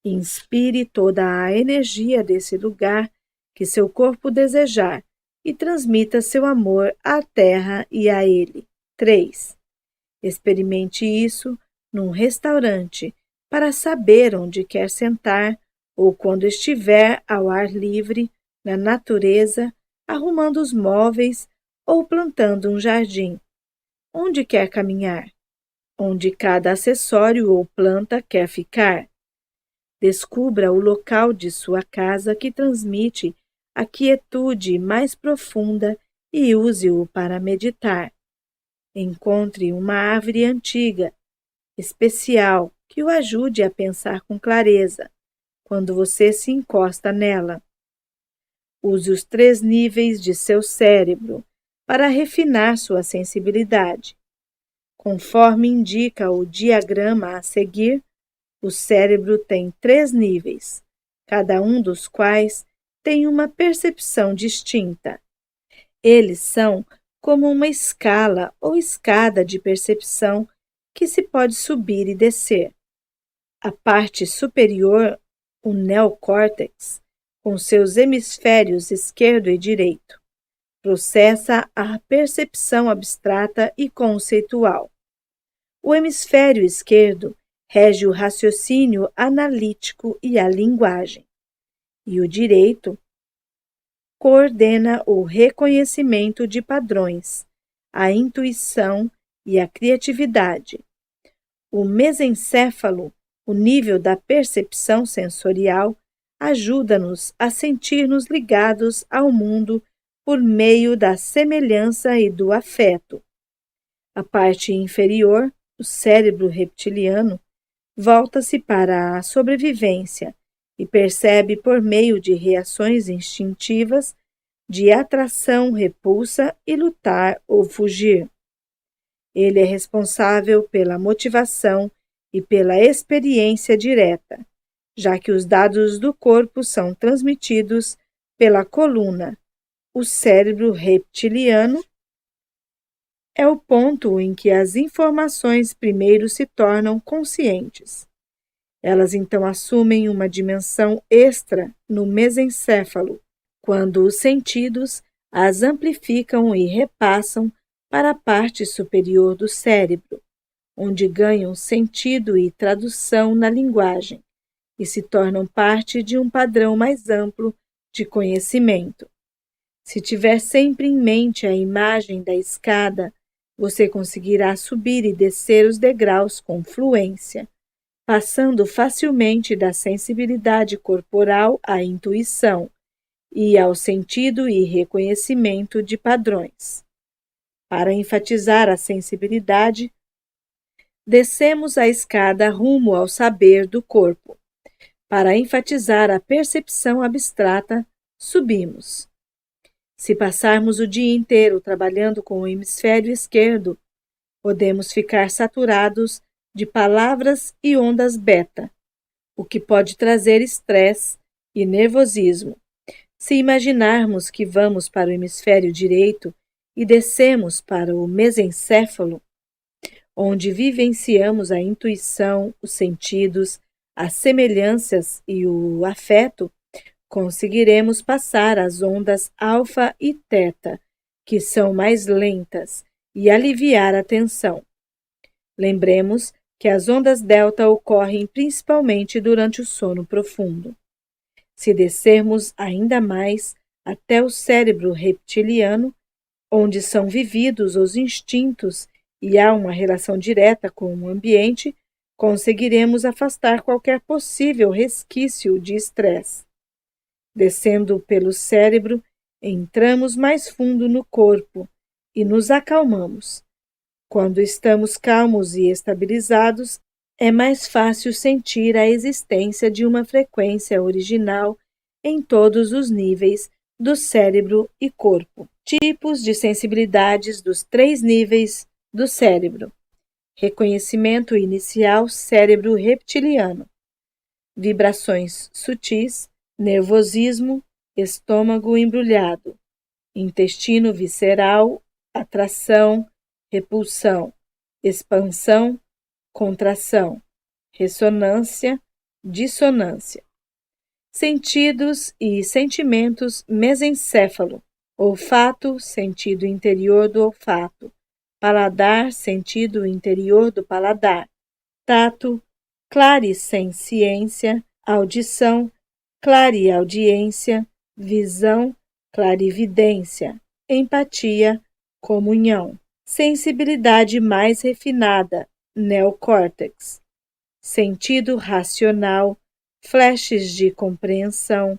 Inspire toda a energia desse lugar que seu corpo desejar e transmita seu amor à Terra e a ele. 3. Experimente isso num restaurante para saber onde quer sentar ou quando estiver ao ar livre, na natureza, arrumando os móveis ou plantando um jardim. Onde quer caminhar? Onde cada acessório ou planta quer ficar? Descubra o local de sua casa que transmite a quietude mais profunda e use-o para meditar. Encontre uma árvore antiga, especial, que o ajude a pensar com clareza quando você se encosta nela. Use os 3 níveis de seu cérebro para refinar sua sensibilidade. Conforme indica o diagrama a seguir, o cérebro tem 3 níveis, cada um dos quais tem uma percepção distinta. Eles são como uma escala ou escada de percepção que se pode subir e descer. A parte superior, o neocórtex, com seus hemisférios esquerdo e direito, processa a percepção abstrata e conceitual. O hemisfério esquerdo rege o raciocínio analítico e a linguagem, e o direito coordena o reconhecimento de padrões, a intuição e a criatividade. O mesencéfalo, o nível da percepção sensorial, ajuda-nos a sentir-nos ligados ao mundo por meio da semelhança e do afeto. A parte inferior, o cérebro reptiliano, volta-se para a sobrevivência e percebe por meio de reações instintivas de atração, repulsa e lutar ou fugir. Ele é responsável pela motivação e pela experiência direta, já que os dados do corpo são transmitidos pela coluna. O cérebro reptiliano é o ponto em que as informações primeiro se tornam conscientes. Elas então assumem uma dimensão extra no mesencéfalo, quando os sentidos as amplificam e repassam para a parte superior do cérebro, onde ganham sentido e tradução na linguagem e se tornam parte de um padrão mais amplo de conhecimento. Se tiver sempre em mente a imagem da escada, você conseguirá subir e descer os degraus com fluência, passando facilmente da sensibilidade corporal à intuição e ao sentido e reconhecimento de padrões. Para enfatizar a sensibilidade, descemos a escada rumo ao saber do corpo. Para enfatizar a percepção abstrata, subimos. Se passarmos o dia inteiro trabalhando com o hemisfério esquerdo, podemos ficar saturados de palavras e ondas beta, o que pode trazer estresse e nervosismo. Se imaginarmos que vamos para o hemisfério direito e descemos para o mesencéfalo, onde vivenciamos a intuição, os sentidos, as semelhanças e o afeto, conseguiremos passar as ondas alfa e teta, que são mais lentas, e aliviar a tensão. Lembremos que as ondas delta ocorrem principalmente durante o sono profundo. Se descermos ainda mais até o cérebro reptiliano, onde são vividos os instintos e há uma relação direta com o ambiente, conseguiremos afastar qualquer possível resquício de estresse. Descendo pelo cérebro, entramos mais fundo no corpo e nos acalmamos. Quando estamos calmos e estabilizados, é mais fácil sentir a existência de uma frequência original em todos os níveis do cérebro e corpo. Tipos de sensibilidades dos 3 níveis do cérebro. Reconhecimento inicial cérebro reptiliano. Vibrações sutis, nervosismo, estômago embrulhado. Intestino visceral, atração, repulsão, expansão, contração, ressonância, dissonância. Sentidos e sentimentos mesencéfalo: olfato, sentido interior do olfato; paladar, sentido interior do paladar; tato, clarissenciência; audição, clareaudiência; visão, clarividência; empatia, comunhão. Sensibilidade mais refinada, neocórtex; sentido racional, flashes de compreensão,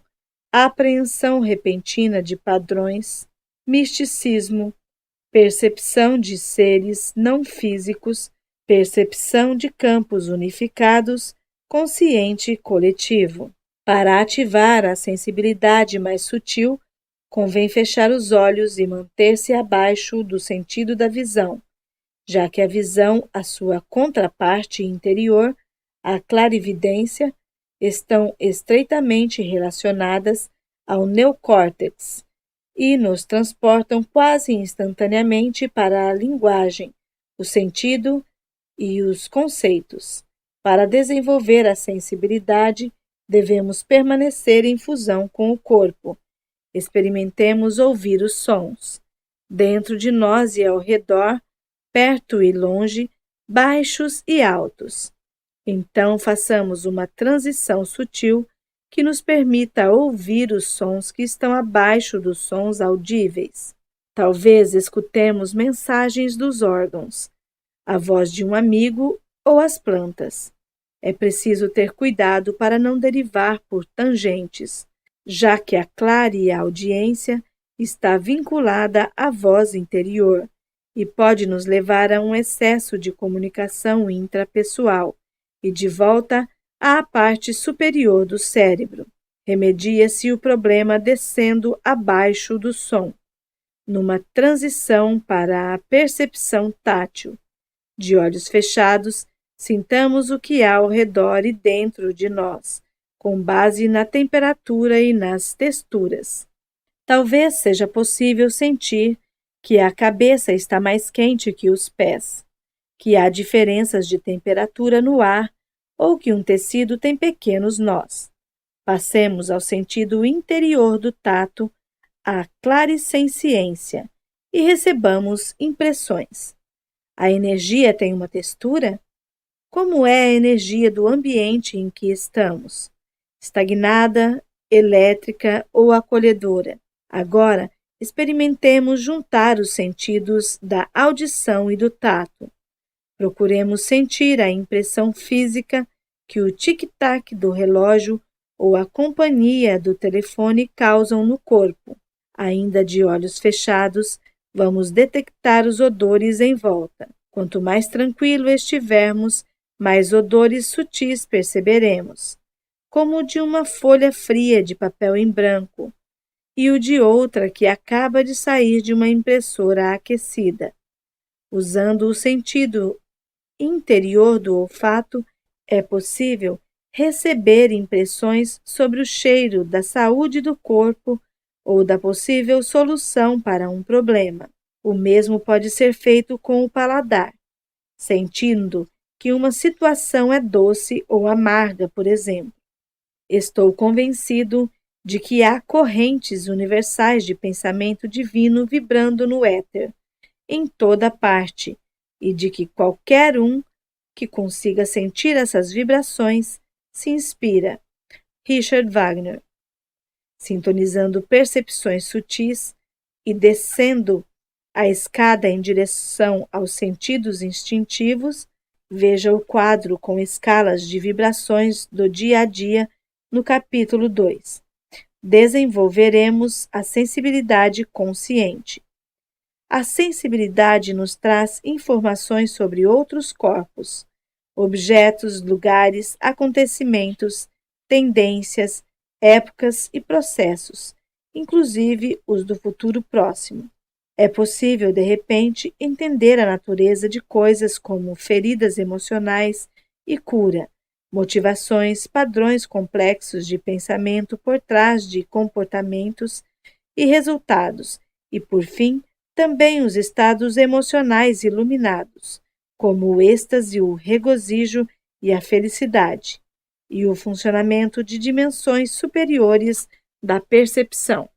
apreensão repentina de padrões, misticismo, percepção de seres não físicos, percepção de campos unificados, consciente coletivo. Para ativar a sensibilidade mais sutil, convém fechar os olhos e manter-se abaixo do sentido da visão, já que a visão, a sua contraparte interior, a clarividência, estão estreitamente relacionadas ao neocórtex e nos transportam quase instantaneamente para a linguagem, o sentido e os conceitos. Para desenvolver a sensibilidade, devemos permanecer em fusão com o corpo. Experimentemos ouvir os sons, dentro de nós e ao redor, perto e longe, baixos e altos. Então façamos uma transição sutil que nos permita ouvir os sons que estão abaixo dos sons audíveis. Talvez escutemos mensagens dos órgãos, a voz de um amigo ou as plantas. É preciso ter cuidado para não derivar por tangentes, já que a clareaudiência está vinculada à voz interior e pode nos levar a um excesso de comunicação intrapessoal e de volta à parte superior do cérebro. Remedia-se o problema descendo abaixo do som, numa transição para a percepção tátil. De olhos fechados, sintamos o que há ao redor e dentro de nós, com base na temperatura e nas texturas. Talvez seja possível sentir que a cabeça está mais quente que os pés, que há diferenças de temperatura no ar ou que um tecido tem pequenos nós. Passemos ao sentido interior do tato, à clarissenciência, e recebamos impressões. A energia tem uma textura? Como é a energia do ambiente em que estamos? Estagnada, elétrica ou acolhedora? Agora, experimentemos juntar os sentidos da audição e do tato. Procuremos sentir a impressão física que o tic-tac do relógio ou a companhia do telefone causam no corpo. Ainda de olhos fechados, vamos detectar os odores em volta. Quanto mais tranquilo estivermos, mais odores sutis perceberemos, como o de uma folha fria de papel em branco e o de outra que acaba de sair de uma impressora aquecida. Usando o sentido interior do olfato, é possível receber impressões sobre o cheiro da saúde do corpo ou da possível solução para um problema. O mesmo pode ser feito com o paladar, sentindo que uma situação é doce ou amarga, por exemplo. Estou convencido de que há correntes universais de pensamento divino vibrando no éter, em toda parte, e de que qualquer um que consiga sentir essas vibrações se inspira. Richard Wagner. Sintonizando percepções sutis e descendo a escada em direção aos sentidos instintivos, veja o quadro com escalas de vibrações do dia a dia no capítulo 2. Desenvolveremos a sensibilidade consciente. A sensibilidade nos traz informações sobre outros corpos, objetos, lugares, acontecimentos, tendências, épocas e processos, inclusive os do futuro próximo. É possível, de repente, entender a natureza de coisas como feridas emocionais e cura, motivações, padrões complexos de pensamento por trás de comportamentos e resultados, e, por fim, Também os estados emocionais iluminados, como o êxtase, o regozijo e a felicidade, e o funcionamento de dimensões superiores da percepção.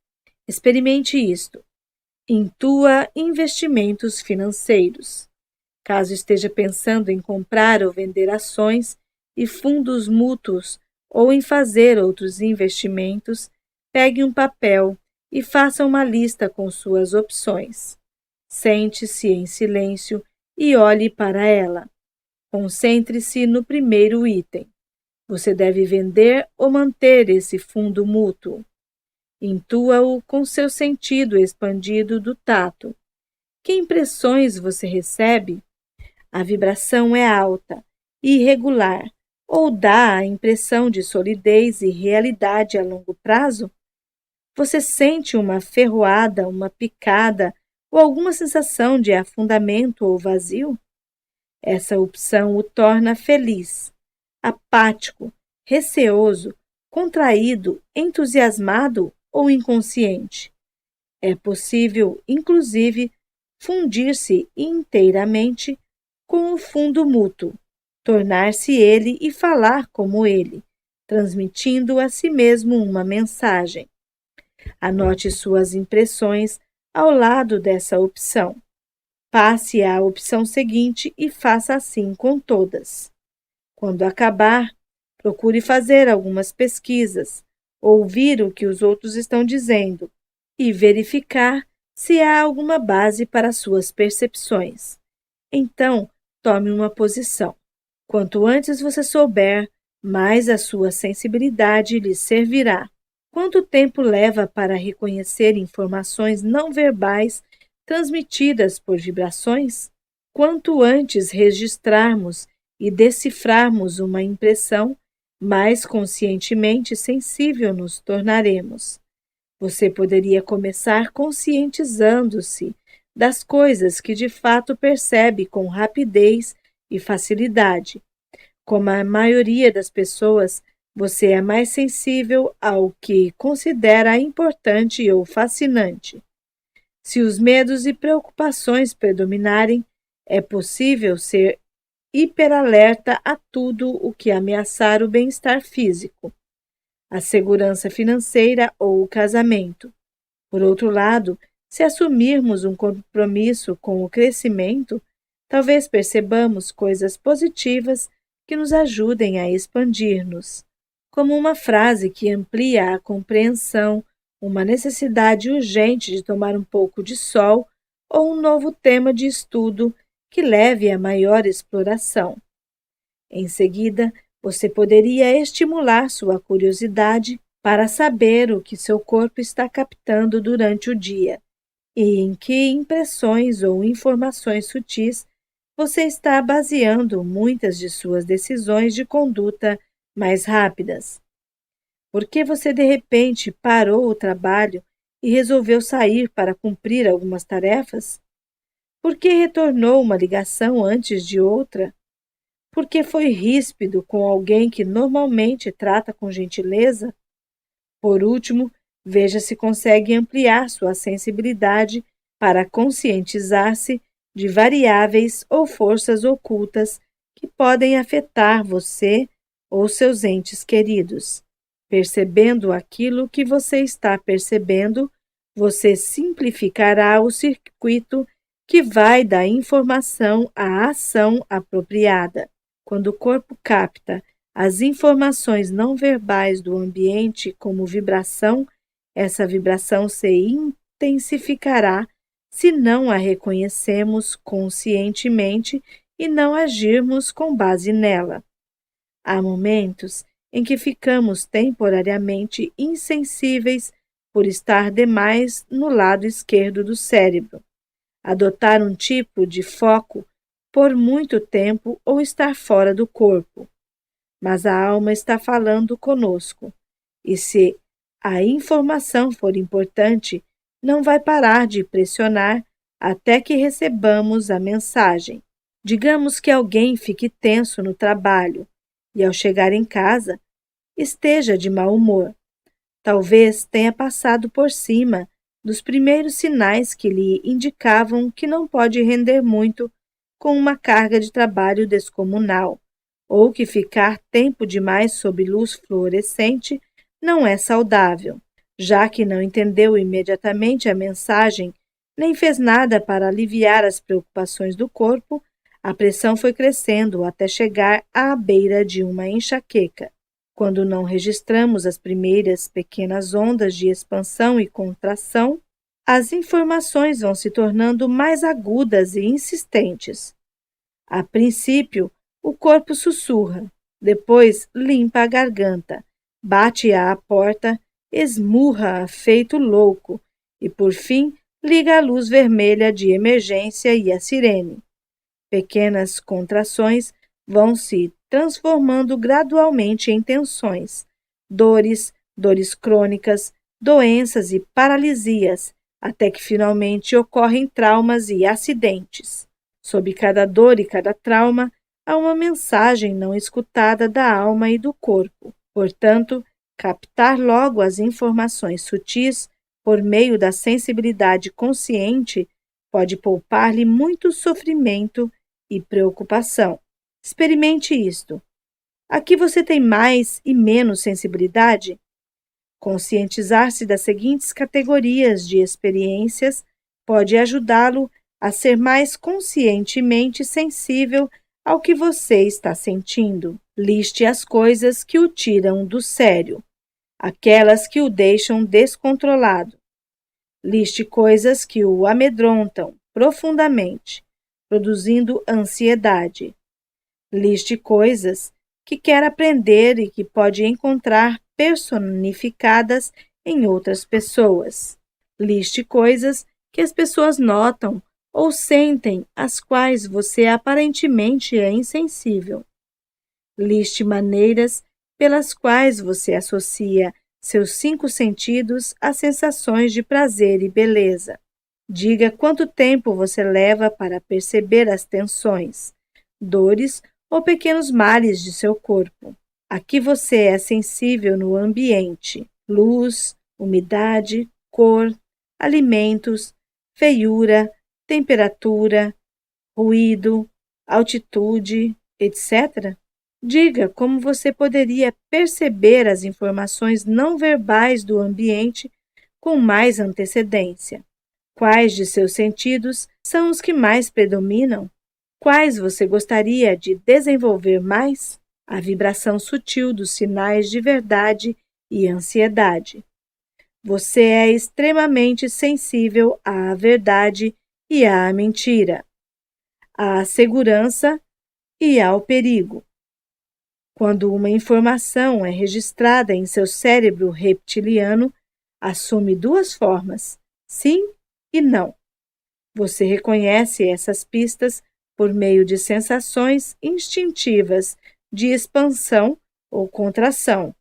Experimente isto. Intua investimentos financeiros. Caso esteja pensando em comprar ou vender ações e fundos mútuos ou em fazer outros investimentos, pegue um papel e faça uma lista com suas opções. Sente-se em silêncio e olhe para ela. Concentre-se no primeiro item. Você deve vender ou manter esse fundo mútuo. Intua-o com seu sentido expandido do tato. Que impressões você recebe? A vibração é alta, irregular, ou dá a impressão de solidez e realidade a longo prazo? Você sente uma ferroada, uma picada ou alguma sensação de afundamento ou vazio? Essa opção o torna feliz, apático, receoso, contraído, entusiasmado ou inconsciente. É possível, inclusive, fundir-se inteiramente com o fundo mútuo, tornar-se ele e falar como ele, transmitindo a si mesmo uma mensagem. Anote suas impressões ao lado dessa opção. Passe à opção seguinte e faça assim com todas. Quando acabar, procure fazer algumas pesquisas, ouvir o que os outros estão dizendo e verificar se há alguma base para suas percepções. Então, tome uma posição. Quanto antes você souber, mais a sua sensibilidade lhe servirá. Quanto tempo leva para reconhecer informações não verbais transmitidas por vibrações? Quanto antes registrarmos e decifrarmos uma impressão, mais conscientemente sensível nos tornaremos. Você poderia começar conscientizando-se das coisas que de fato percebe com rapidez e facilidade. Como a maioria das pessoas, você é mais sensível ao que considera importante ou fascinante. Se os medos e preocupações predominarem, é possível ser hiperalerta a tudo o que ameaçar o bem-estar físico, a segurança financeira ou o casamento. Por outro lado, se assumirmos um compromisso com o crescimento, talvez percebamos coisas positivas que nos ajudem a expandir-nos, como uma frase que amplia a compreensão, uma necessidade urgente de tomar um pouco de sol ou um novo tema de estudo que leve a maior exploração. Em seguida, você poderia estimular sua curiosidade para saber o que seu corpo está captando durante o dia e em que impressões ou informações sutis você está baseando muitas de suas decisões de conduta mais rápidas. Por que você de repente parou o trabalho e resolveu sair para cumprir algumas tarefas? Por que retornou uma ligação antes de outra? Por que foi ríspido com alguém que normalmente trata com gentileza? Por último, veja se consegue ampliar sua sensibilidade para conscientizar-se de variáveis ou forças ocultas que podem afetar você ou seus entes queridos. Percebendo aquilo que você está percebendo, você simplificará o circuito que vai da informação à ação apropriada. Quando o corpo capta as informações não verbais do ambiente como vibração, essa vibração se intensificará se não a reconhecemos conscientemente e não agirmos com base nela. Há momentos em que ficamos temporariamente insensíveis por estar demais no lado esquerdo do cérebro, adotar um tipo de foco por muito tempo ou estar fora do corpo. Mas a alma está falando conosco, e se a informação for importante, não vai parar de pressionar até que recebamos a mensagem. Digamos que alguém fique tenso no trabalho e, ao chegar em casa, esteja de mau humor. Talvez tenha passado por cima dos primeiros sinais que lhe indicavam que não pode render muito com uma carga de trabalho descomunal, ou que ficar tempo demais sob luz fluorescente não é saudável. Já que não entendeu imediatamente a mensagem, nem fez nada para aliviar as preocupações do corpo, a pressão foi crescendo até chegar à beira de uma enxaqueca. Quando não registramos as primeiras pequenas ondas de expansão e contração, as informações vão se tornando mais agudas e insistentes. A princípio, o corpo sussurra, depois limpa a garganta, bate à porta, esmurra feito louco e, por fim, liga a luz vermelha de emergência e a sirene. Pequenas contrações vão se transformando gradualmente em tensões, dores crônicas, doenças e paralisias, até que finalmente ocorrem traumas e acidentes. Sob cada dor e cada trauma, há uma mensagem não escutada da alma e do corpo. Portanto, captar logo as informações sutis por meio da sensibilidade consciente pode poupar-lhe muito sofrimento e preocupação. Experimente isto. Aqui você tem mais e menos sensibilidade? Conscientizar-se das seguintes categorias de experiências pode ajudá-lo a ser mais conscientemente sensível ao que você está sentindo. Liste as coisas que o tiram do sério, aquelas que o deixam descontrolado. Liste coisas que o amedrontam profundamente, produzindo ansiedade. Liste coisas que quer aprender e que pode encontrar personificadas em outras pessoas. Liste coisas que as pessoas notam ou sentem, às quais você aparentemente é insensível. Liste maneiras pelas quais você associa seus 5 sentidos a sensações de prazer e beleza. Diga quanto tempo você leva para perceber as tensões, dores ou pequenos males de seu corpo. Aqui você é sensível no ambiente, luz, umidade, cor, alimentos, feiura, temperatura, ruído, altitude, etc. Diga como você poderia perceber as informações não verbais do ambiente com mais antecedência. Quais de seus sentidos são os que mais predominam? Quais você gostaria de desenvolver mais? A vibração sutil dos sinais de verdade e ansiedade. Você é extremamente sensível à verdade e à mentira, à segurança e ao perigo. Quando uma informação é registrada em seu cérebro reptiliano, assume 2 formas, sim e não. Você reconhece essas pistas por meio de sensações instintivas de expansão ou contração,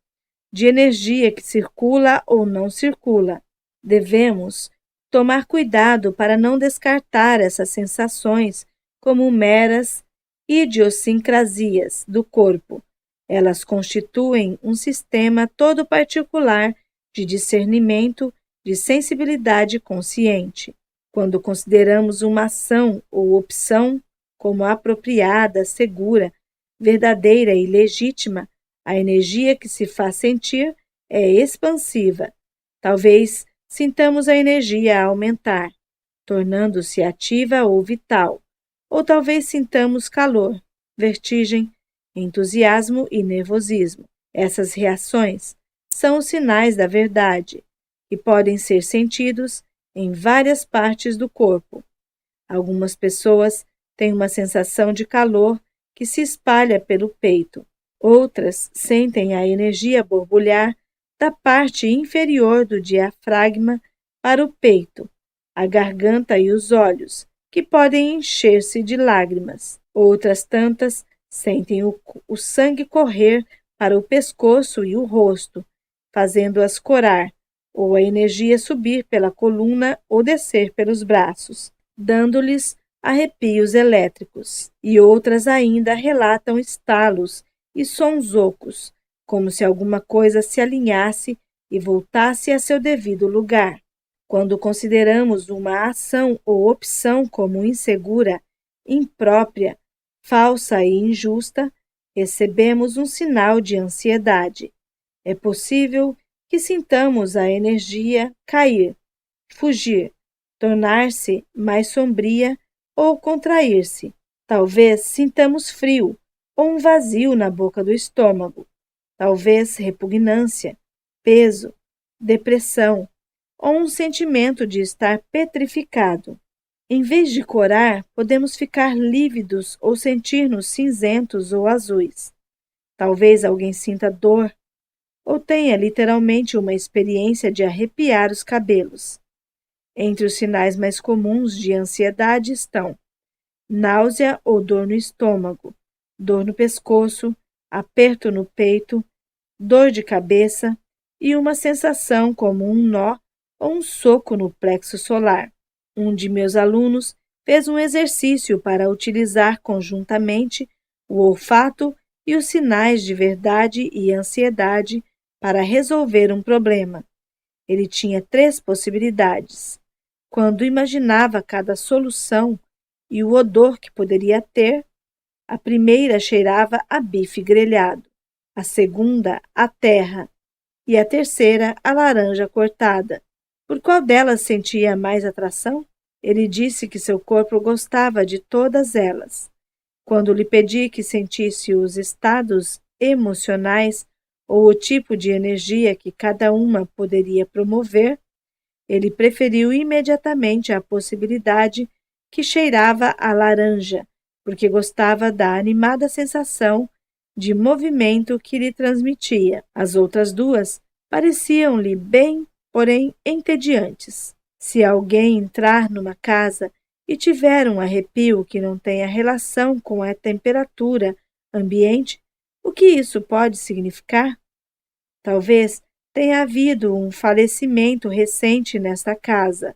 de energia que circula ou não circula. Devemos tomar cuidado para não descartar essas sensações como meras idiosincrasias do corpo. Elas constituem um sistema todo particular de discernimento, de sensibilidade consciente. Quando consideramos uma ação ou opção como apropriada, segura, verdadeira e legítima, a energia que se faz sentir é expansiva. Talvez sintamos a energia aumentar, tornando-se ativa ou vital, ou talvez sintamos calor, vertigem, entusiasmo e nervosismo. Essas reações são os sinais da verdade, que podem ser sentidos em várias partes do corpo. Algumas pessoas têm uma sensação de calor que se espalha pelo peito. Outras sentem a energia borbulhar da parte inferior do diafragma para o peito, a garganta e os olhos, que podem encher-se de lágrimas. Outras tantas sentem o sangue correr para o pescoço e o rosto, fazendo-as corar, ou a energia subir pela coluna ou descer pelos braços, dando-lhes arrepios elétricos. E outras ainda relatam estalos e sons ocos, como se alguma coisa se alinhasse e voltasse a seu devido lugar. Quando consideramos uma ação ou opção como insegura, imprópria, falsa e injusta, recebemos um sinal de ansiedade. É possível que sintamos a energia cair, fugir, tornar-se mais sombria ou contrair-se. Talvez sintamos frio ou um vazio na boca do estômago. Talvez repugnância, peso, depressão ou um sentimento de estar petrificado. Em vez de corar, podemos ficar lívidos ou sentir-nos cinzentos ou azuis. Talvez alguém sinta dor ou tenha literalmente uma experiência de arrepiar os cabelos. Entre os sinais mais comuns de ansiedade estão náusea ou dor no estômago, dor no pescoço, aperto no peito, dor de cabeça e uma sensação como um nó ou um soco no plexo solar. Um de meus alunos fez um exercício para utilizar conjuntamente o olfato e os sinais de verdade e ansiedade para resolver um problema. Ele tinha 3 possibilidades. Quando imaginava cada solução e o odor que poderia ter, a primeira cheirava a bife grelhado, a segunda a terra e a terceira a laranja cortada. Por qual delas sentia mais atração? Ele disse que seu corpo gostava de todas elas. Quando lhe pedi que sentisse os estados emocionais ou o tipo de energia que cada uma poderia promover, ele preferiu imediatamente a possibilidade que cheirava a laranja, porque gostava da animada sensação de movimento que lhe transmitia. As outras 2 pareciam-lhe bem, porém entediantes. Se alguém entrar numa casa e tiver um arrepio que não tenha relação com a temperatura ambiente, o que isso pode significar? Talvez tenha havido um falecimento recente nesta casa.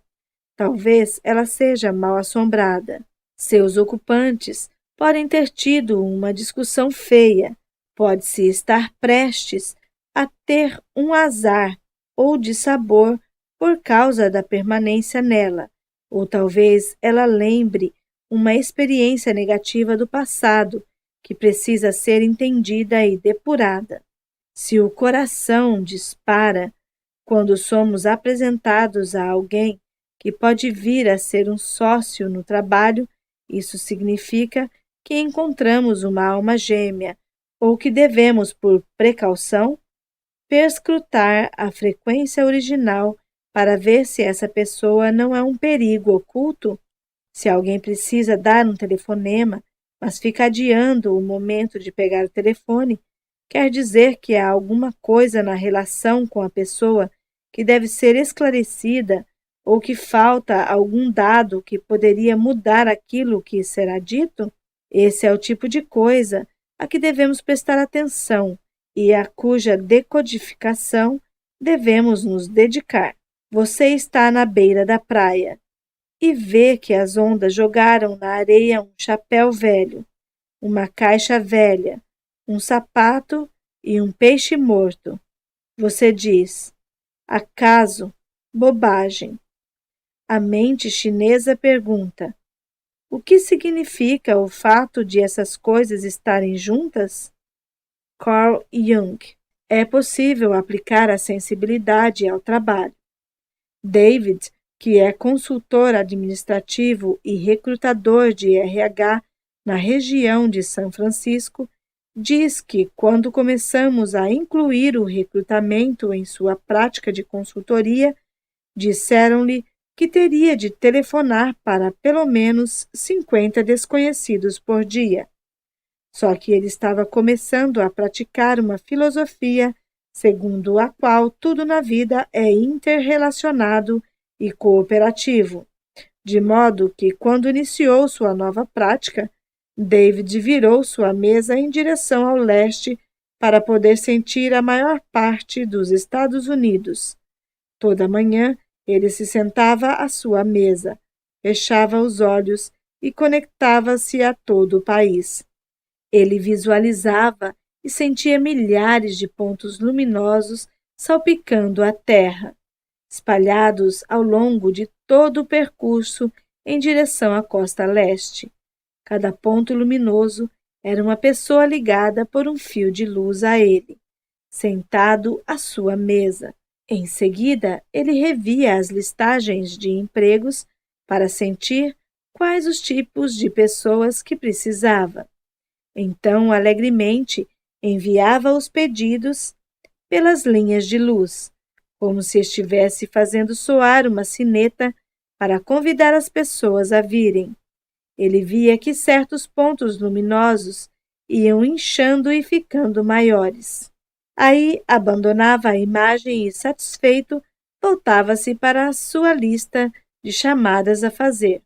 Talvez ela seja mal assombrada. Seus ocupantes podem ter tido uma discussão feia. Pode-se estar prestes a ter um azar ou dissabor por causa da permanência nela, ou talvez ela lembre uma experiência negativa do passado que precisa ser entendida e depurada. Se o coração dispara quando somos apresentados a alguém que pode vir a ser um sócio no trabalho, isso significa que encontramos uma alma gêmea ou que devemos, por precaução, perscrutar a frequência original para ver se essa pessoa não é um perigo oculto. Se alguém precisa dar um telefonema, mas fica adiando o momento de pegar o telefone, quer dizer que há alguma coisa na relação com a pessoa que deve ser esclarecida ou que falta algum dado que poderia mudar aquilo que será dito? Esse é o tipo de coisa a que devemos prestar atenção e a cuja decodificação devemos nos dedicar. Você está na beira da praia e vê que as ondas jogaram na areia um chapéu velho, uma caixa velha, um sapato e um peixe morto. Você diz: acaso, bobagem. A mente chinesa pergunta: o que significa o fato de essas coisas estarem juntas? Carl Jung. É possível aplicar a sensibilidade ao trabalho. David, que é consultor administrativo e recrutador de RH na região de São Francisco, diz que, quando começamos a incluir o recrutamento em sua prática de consultoria, disseram-lhe que teria de telefonar para pelo menos 50 desconhecidos por dia. Só que ele estava começando a praticar uma filosofia segundo a qual tudo na vida é interrelacionado e cooperativo, de modo que, quando iniciou sua nova prática, David virou sua mesa em direção ao leste para poder sentir a maior parte dos Estados Unidos. Toda manhã, ele se sentava à sua mesa, fechava os olhos e conectava-se a todo o país. Ele visualizava e sentia milhares de pontos luminosos salpicando a terra. espalhados ao longo de todo o percurso em direção à costa leste. Cada ponto luminoso era uma pessoa ligada por um fio de luz a ele, sentado à sua mesa. Em seguida, ele revia as listagens de empregos para sentir quais os tipos de pessoas que precisava. Então, alegremente, enviava os pedidos pelas linhas de luz, como se estivesse fazendo soar uma sineta para convidar as pessoas a virem. Ele via que certos pontos luminosos iam inchando e ficando maiores. Aí abandonava a imagem e, satisfeito, voltava-se para a sua lista de chamadas a fazer.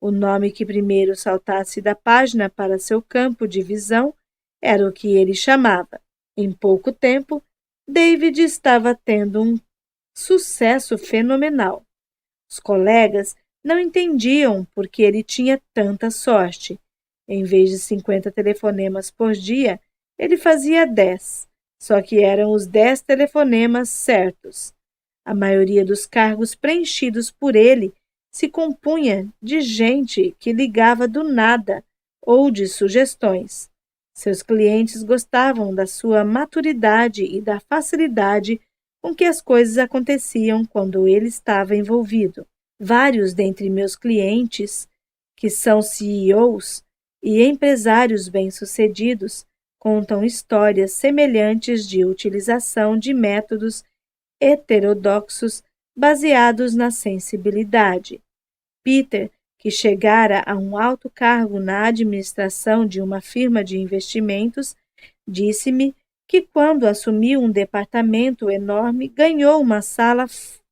O nome que primeiro saltasse da página para seu campo de visão era o que ele chamava. Em pouco tempo, David estava tendo um sucesso fenomenal. Os colegas não entendiam por que ele tinha tanta sorte. Em vez de 50 telefonemas por dia, ele fazia 10, só que eram os 10 telefonemas certos. A maioria dos cargos preenchidos por ele se compunha de gente que ligava do nada ou de sugestões. Seus clientes gostavam da sua maturidade e da facilidade com que as coisas aconteciam quando ele estava envolvido. Vários dentre meus clientes, que são CEOs e empresários bem-sucedidos, contam histórias semelhantes de utilização de métodos heterodoxos baseados na sensibilidade. Peter, que chegara a um alto cargo na administração de uma firma de investimentos, disse-me que quando assumiu um departamento enorme, ganhou uma sala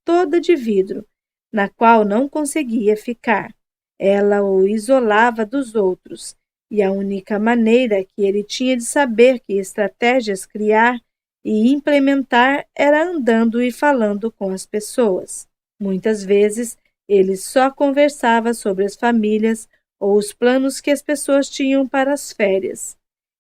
toda de vidro, na qual não conseguia ficar. Ela o isolava dos outros, e a única maneira que ele tinha de saber que estratégias criar e implementar era andando e falando com as pessoas. Muitas vezes, ele só conversava sobre as famílias ou os planos que as pessoas tinham para as férias.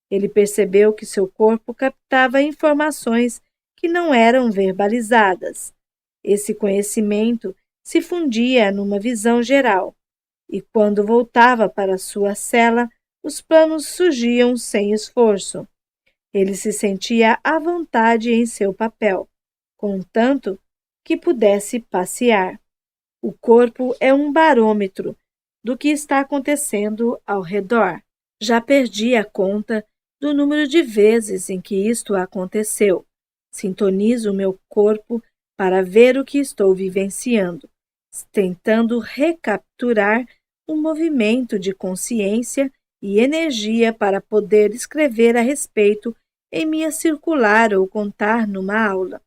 Ele percebeu que seu corpo captava informações que não eram verbalizadas. Esse conhecimento se fundia numa visão geral, e quando voltava para sua cela, os planos surgiam sem esforço. Ele se sentia à vontade em seu papel, contanto que pudesse passear. O corpo é um barômetro do que está acontecendo ao redor. Já perdi a conta do número de vezes em que isto aconteceu. Sintonizo o meu corpo para ver o que estou vivenciando, tentando recapturar um movimento de consciência e energia para poder escrever a respeito em minha circular ou contar numa aula.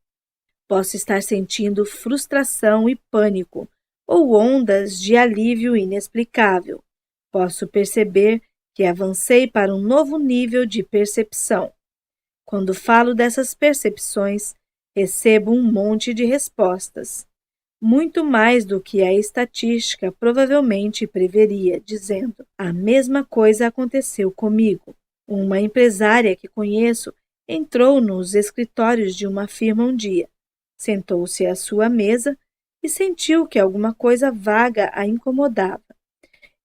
Posso estar sentindo frustração e pânico, ou ondas de alívio inexplicável. Posso perceber que avancei para um novo nível de percepção. Quando falo dessas percepções, recebo um monte de respostas. Muito mais do que a estatística provavelmente preveria, dizendo: a mesma coisa aconteceu comigo. Uma empresária que conheço entrou nos escritórios de uma firma um dia, sentou-se à sua mesa e sentiu que alguma coisa vaga a incomodava.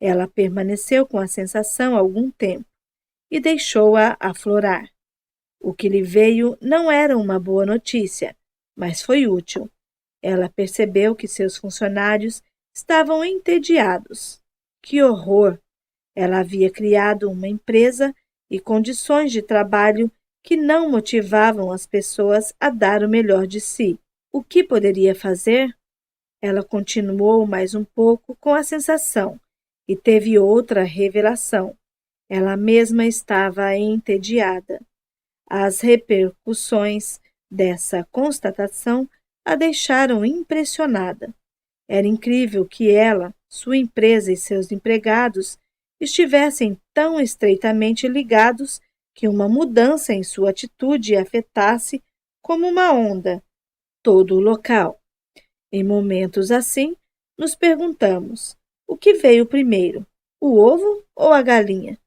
Ela permaneceu com a sensação algum tempo e deixou-a aflorar. O que lhe veio não era uma boa notícia, mas foi útil. Ela percebeu que seus funcionários estavam entediados. Que horror! Ela havia criado uma empresa e condições de trabalho que não motivavam as pessoas a dar o melhor de si. O que poderia fazer? Ela continuou mais um pouco com a sensação e teve outra revelação. Ela mesma estava entediada. As repercussões dessa constatação a deixaram impressionada. Era incrível que ela, sua empresa e seus empregados estivessem tão estreitamente ligados que uma mudança em sua atitude afetasse, como uma onda, todo o local. Em momentos assim, nos perguntamos: o que veio primeiro, o ovo ou a galinha?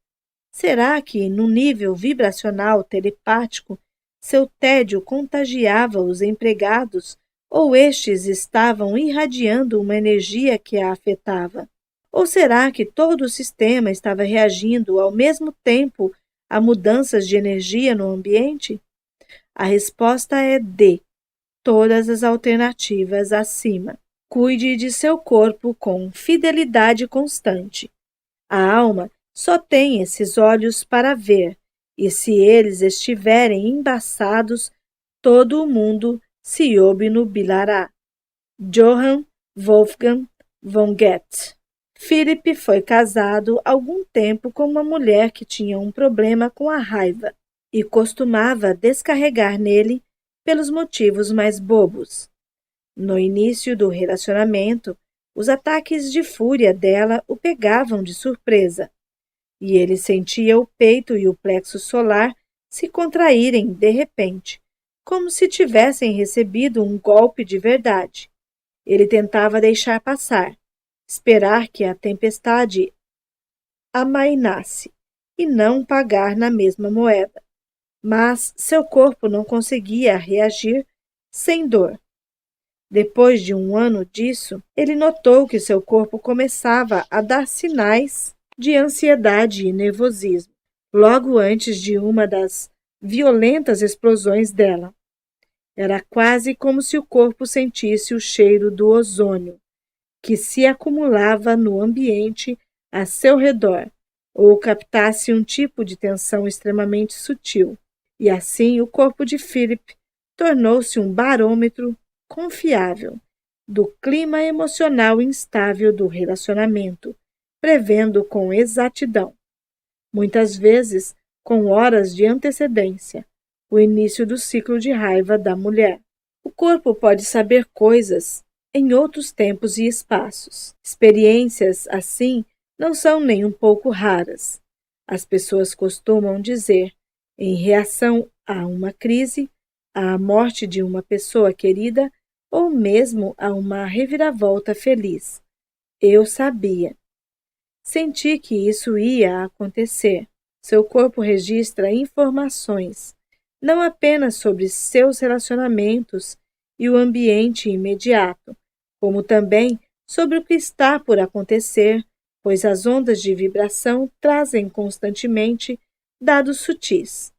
Será que, no nível vibracional telepático, seu tédio contagiava os empregados Ou estes estavam irradiando uma energia que a afetava? Ou será que todo o sistema estava reagindo ao mesmo tempo a mudanças de energia no ambiente? A resposta é D, todas as alternativas acima. Cuide de seu corpo com fidelidade constante. A alma só tem esses olhos para ver, e se eles estiverem embaçados, todo o mundo se obnubilará. Johann Wolfgang von Goethe. Philip foi casado algum tempo com uma mulher que tinha um problema com a raiva e costumava descarregar nele pelos motivos mais bobos. No início do relacionamento, os ataques de fúria dela o pegavam de surpresa, e ele sentia o peito e o plexo solar se contraírem de repente, como se tivessem recebido um golpe de verdade. Ele tentava deixar passar, esperar que a tempestade amainasse e não pagar na mesma moeda. Mas seu corpo não conseguia reagir sem dor. Depois de um ano disso, ele notou que seu corpo começava a dar sinais de ansiedade e nervosismo, logo antes de uma das violentas explosões dela. Era quase como se o corpo sentisse o cheiro do ozônio, que se acumulava no ambiente a seu redor, ou captasse um tipo de tensão extremamente sutil. E assim o corpo de Philip tornou-se um barômetro confiável do clima emocional instável do relacionamento, prevendo com exatidão, muitas vezes com horas de antecedência, o início do ciclo de raiva da mulher. O corpo pode saber coisas em outros tempos e espaços. Experiências assim não são nem um pouco raras. As pessoas costumam dizer, em reação a uma crise, à morte de uma pessoa querida ou mesmo a uma reviravolta feliz: eu sabia. Senti que isso ia acontecer. Seu corpo registra informações, não apenas sobre seus relacionamentos e o ambiente imediato, como também sobre o que está por acontecer, pois as ondas de vibração trazem constantemente dados sutis.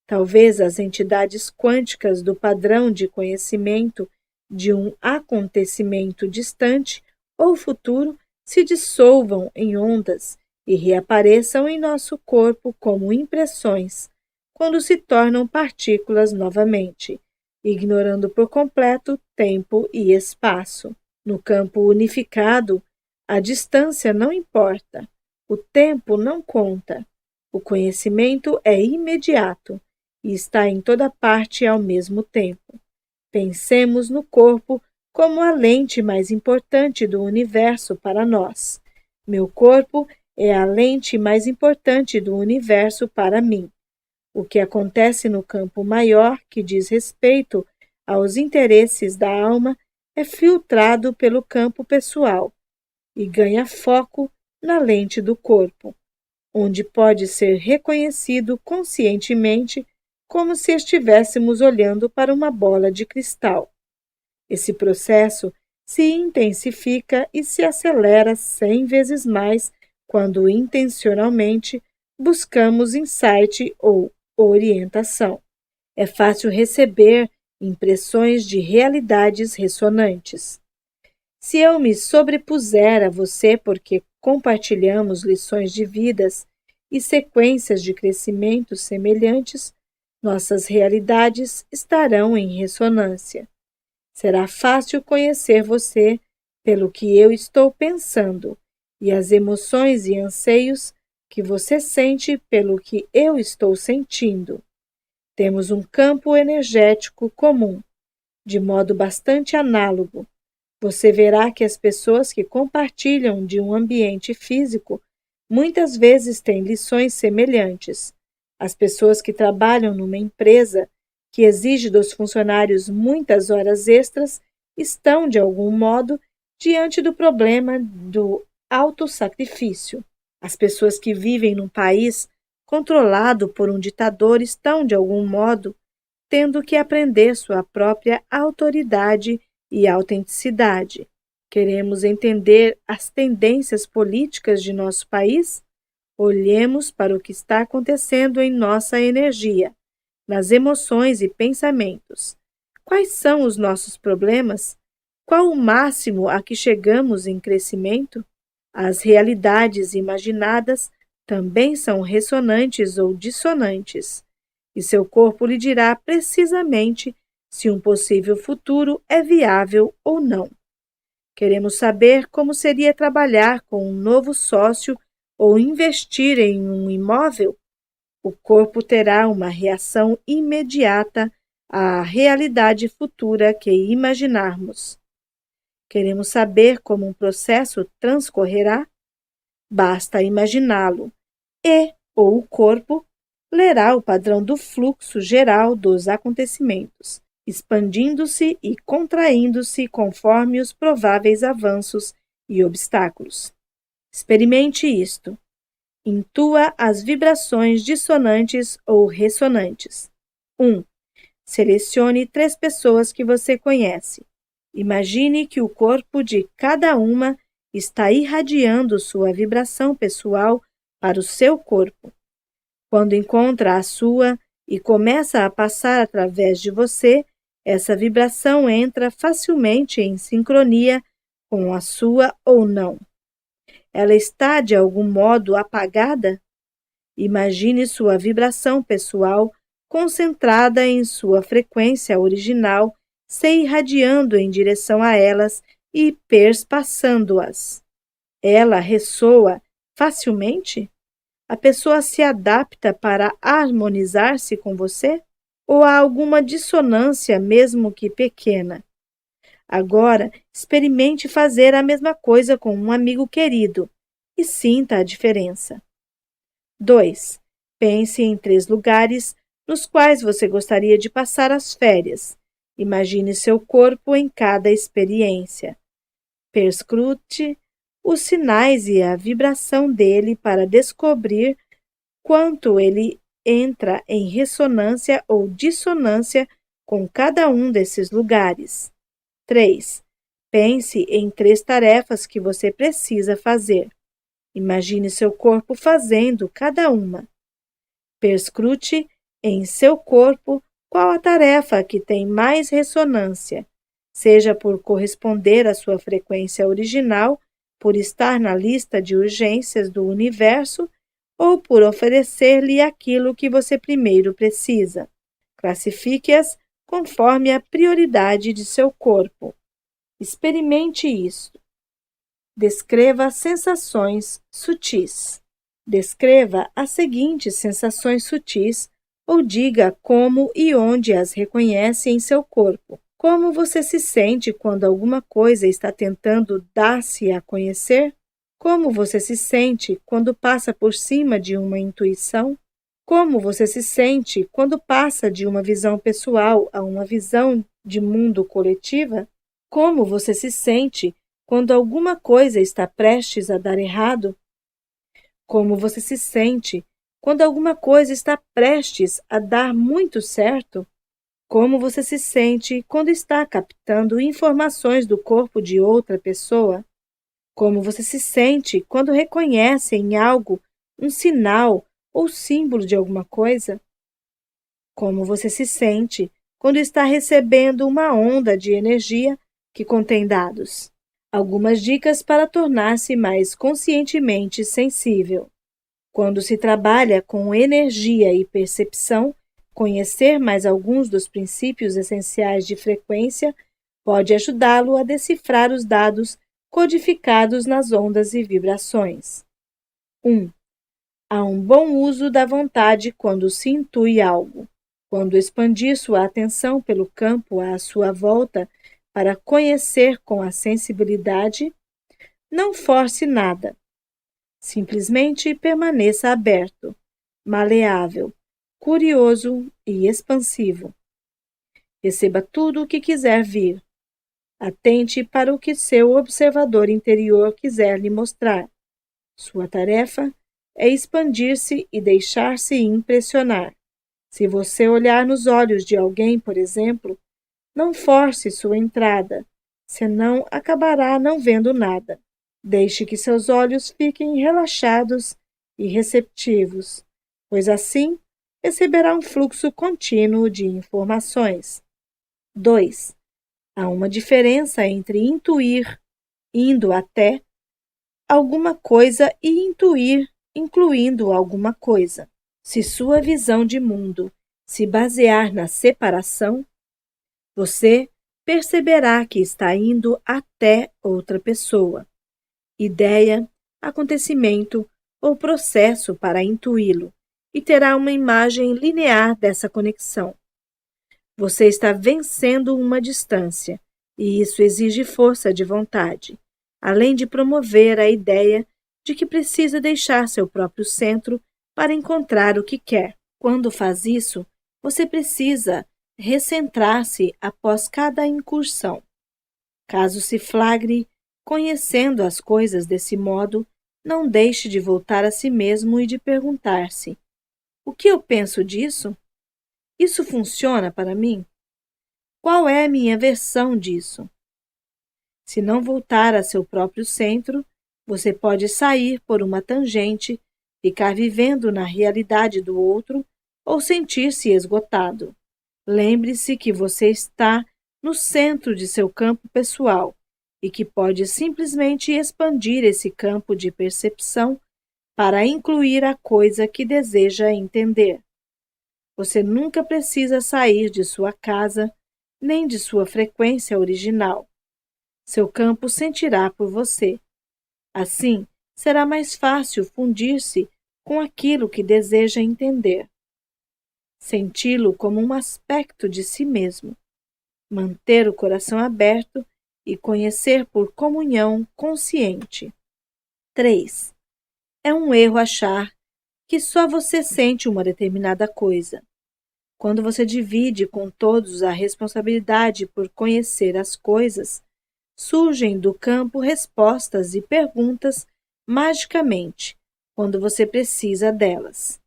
Talvez as entidades quânticas do padrão de conhecimento de um acontecimento distante ou futuro se dissolvam em ondas e reapareçam em nosso corpo como impressões, quando se tornam partículas novamente, ignorando por completo tempo e espaço. No campo unificado, a distância não importa, o tempo não conta, o conhecimento é imediato e está em toda parte ao mesmo tempo. Pensemos no corpo como a lente mais importante do universo para nós. Meu corpo é a lente mais importante do universo para mim. O que acontece no campo maior, que diz respeito aos interesses da alma, é filtrado pelo campo pessoal e ganha foco na lente do corpo, onde pode ser reconhecido conscientemente como se estivéssemos olhando para uma bola de cristal. Esse processo se intensifica e se acelera 100 vezes mais quando intencionalmente buscamos insight ou orientação. É fácil receber impressões de realidades ressonantes. Se eu me sobrepuser a você porque compartilhamos lições de vidas e sequências de crescimento semelhantes, nossas realidades estarão em ressonância. Será fácil conhecer você pelo que eu estou pensando e as emoções e anseios que você sente pelo que eu estou sentindo. Temos um campo energético comum, de modo bastante análogo. Você verá que as pessoas que compartilham de um ambiente físico muitas vezes têm lições semelhantes. As pessoas que trabalham numa empresa que exige dos funcionários muitas horas extras estão, de algum modo, diante do problema do autossacrifício. As pessoas que vivem num país controlado por um ditador estão, de algum modo, tendo que aprender sua própria autoridade e autenticidade. Queremos entender as tendências políticas de nosso país? Olhemos para o que está acontecendo em nossa energia, nas emoções e pensamentos. Quais são os nossos problemas? Qual o máximo a que chegamos em crescimento? As realidades imaginadas também são ressonantes ou dissonantes, e seu corpo lhe dirá precisamente se um possível futuro é viável ou não. Queremos saber como seria trabalhar com um novo sócio ou investir em um imóvel? O corpo terá uma reação imediata à realidade futura que imaginarmos. Queremos saber como um processo transcorrerá? Basta imaginá-lo e, ou o corpo, lerá o padrão do fluxo geral dos acontecimentos, expandindo-se e contraindo-se conforme os prováveis avanços e obstáculos. Experimente isto. Intua as vibrações dissonantes ou ressonantes. 1. Selecione 3 pessoas que você conhece. Imagine que o corpo de cada uma está irradiando sua vibração pessoal para o seu corpo. Quando encontra a sua e começa a passar através de você, essa vibração entra facilmente em sincronia com a sua ou não. Ela está de algum modo apagada? Imagine sua vibração pessoal concentrada em sua frequência original, se irradiando em direção a elas e perspassando-as. Ela ressoa facilmente? A pessoa se adapta para harmonizar-se com você? Ou há alguma dissonância, mesmo que pequena? Agora, experimente fazer a mesma coisa com um amigo querido e sinta a diferença. 2. Pense em 3 lugares nos quais você gostaria de passar as férias. Imagine seu corpo em cada experiência. Perscrute os sinais e a vibração dele para descobrir quanto ele entra em ressonância ou dissonância com cada um desses lugares. 3. Pense em 3 tarefas que você precisa fazer. Imagine seu corpo fazendo cada uma. Perscrute em seu corpo qual a tarefa que tem mais ressonância, seja por corresponder à sua frequência original, por estar na lista de urgências do universo ou por oferecer-lhe aquilo que você primeiro precisa. Classifique-as conforme a prioridade de seu corpo. Experimente isso. Descreva sensações sutis. Descreva as seguintes sensações sutis ou diga como e onde as reconhece em seu corpo. Como você se sente quando alguma coisa está tentando dar-se a conhecer? Como você se sente quando passa por cima de uma intuição? Como você se sente quando passa de uma visão pessoal a uma visão de mundo coletiva? Como você se sente quando alguma coisa está prestes a dar errado? Como você se sente quando alguma coisa está prestes a dar muito certo? Como você se sente quando está captando informações do corpo de outra pessoa? Como você se sente quando reconhece em algo um sinal ou símbolo de alguma coisa? Como você se sente quando está recebendo uma onda de energia que contém dados? Algumas dicas para tornar-se mais conscientemente sensível. Quando se trabalha com energia e percepção, conhecer mais alguns dos princípios essenciais de frequência pode ajudá-lo a decifrar os dados codificados nas ondas e vibrações. 1. Há um bom uso da vontade quando se intui algo. Quando expandir sua atenção pelo campo à sua volta para conhecer com a sensibilidade, não force nada. Simplesmente permaneça aberto, maleável, curioso e expansivo. Receba tudo o que quiser vir. Atente para o que seu observador interior quiser lhe mostrar. Sua tarefa é expandir-se e deixar-se impressionar. Se você olhar nos olhos de alguém, por exemplo, não force sua entrada, senão acabará não vendo nada. Deixe que seus olhos fiquem relaxados e receptivos, pois assim receberá um fluxo contínuo de informações. 2. Há uma diferença entre intuir, indo até alguma coisa, e intuir, incluindo alguma coisa. Se sua visão de mundo se basear na separação, você perceberá que está indo até outra pessoa, ideia, acontecimento ou processo para intuí-lo, e terá uma imagem linear dessa conexão. Você está vencendo uma distância, e isso exige força de vontade, além de promover a ideia de que precisa deixar seu próprio centro para encontrar o que quer. Quando faz isso, você precisa recentrar-se após cada incursão. Caso se flagre conhecendo as coisas desse modo, não deixe de voltar a si mesmo e de perguntar-se: o que eu penso disso? Isso funciona para mim? Qual é a minha versão disso? Se não voltar a seu próprio centro, você pode sair por uma tangente, ficar vivendo na realidade do outro ou sentir-se esgotado. Lembre-se que você está no centro de seu campo pessoal e que pode simplesmente expandir esse campo de percepção para incluir a coisa que deseja entender. Você nunca precisa sair de sua casa, nem de sua frequência original. Seu campo sentirá por você. Assim, será mais fácil fundir-se com aquilo que deseja entender. Senti-lo como um aspecto de si mesmo. Manter o coração aberto e conhecer por comunhão consciente. 3. É um erro achar que só você sente uma determinada coisa. Quando você divide com todos a responsabilidade por conhecer as coisas, surgem do campo respostas e perguntas magicamente, quando você precisa delas.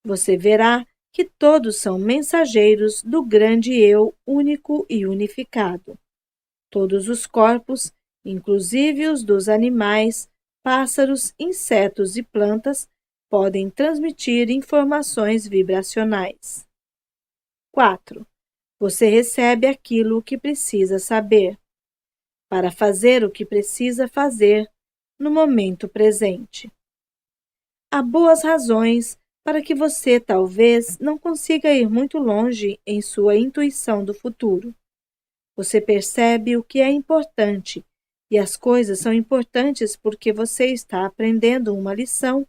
Você verá que todos são mensageiros do grande Eu único e unificado. Todos os corpos, inclusive os dos animais, pássaros, insetos e plantas, podem transmitir informações vibracionais. 4. Você recebe aquilo que precisa saber, para fazer o que precisa fazer no momento presente. Há boas razões para que você talvez não consiga ir muito longe em sua intuição do futuro. Você percebe o que é importante, e as coisas são importantes porque você está aprendendo uma lição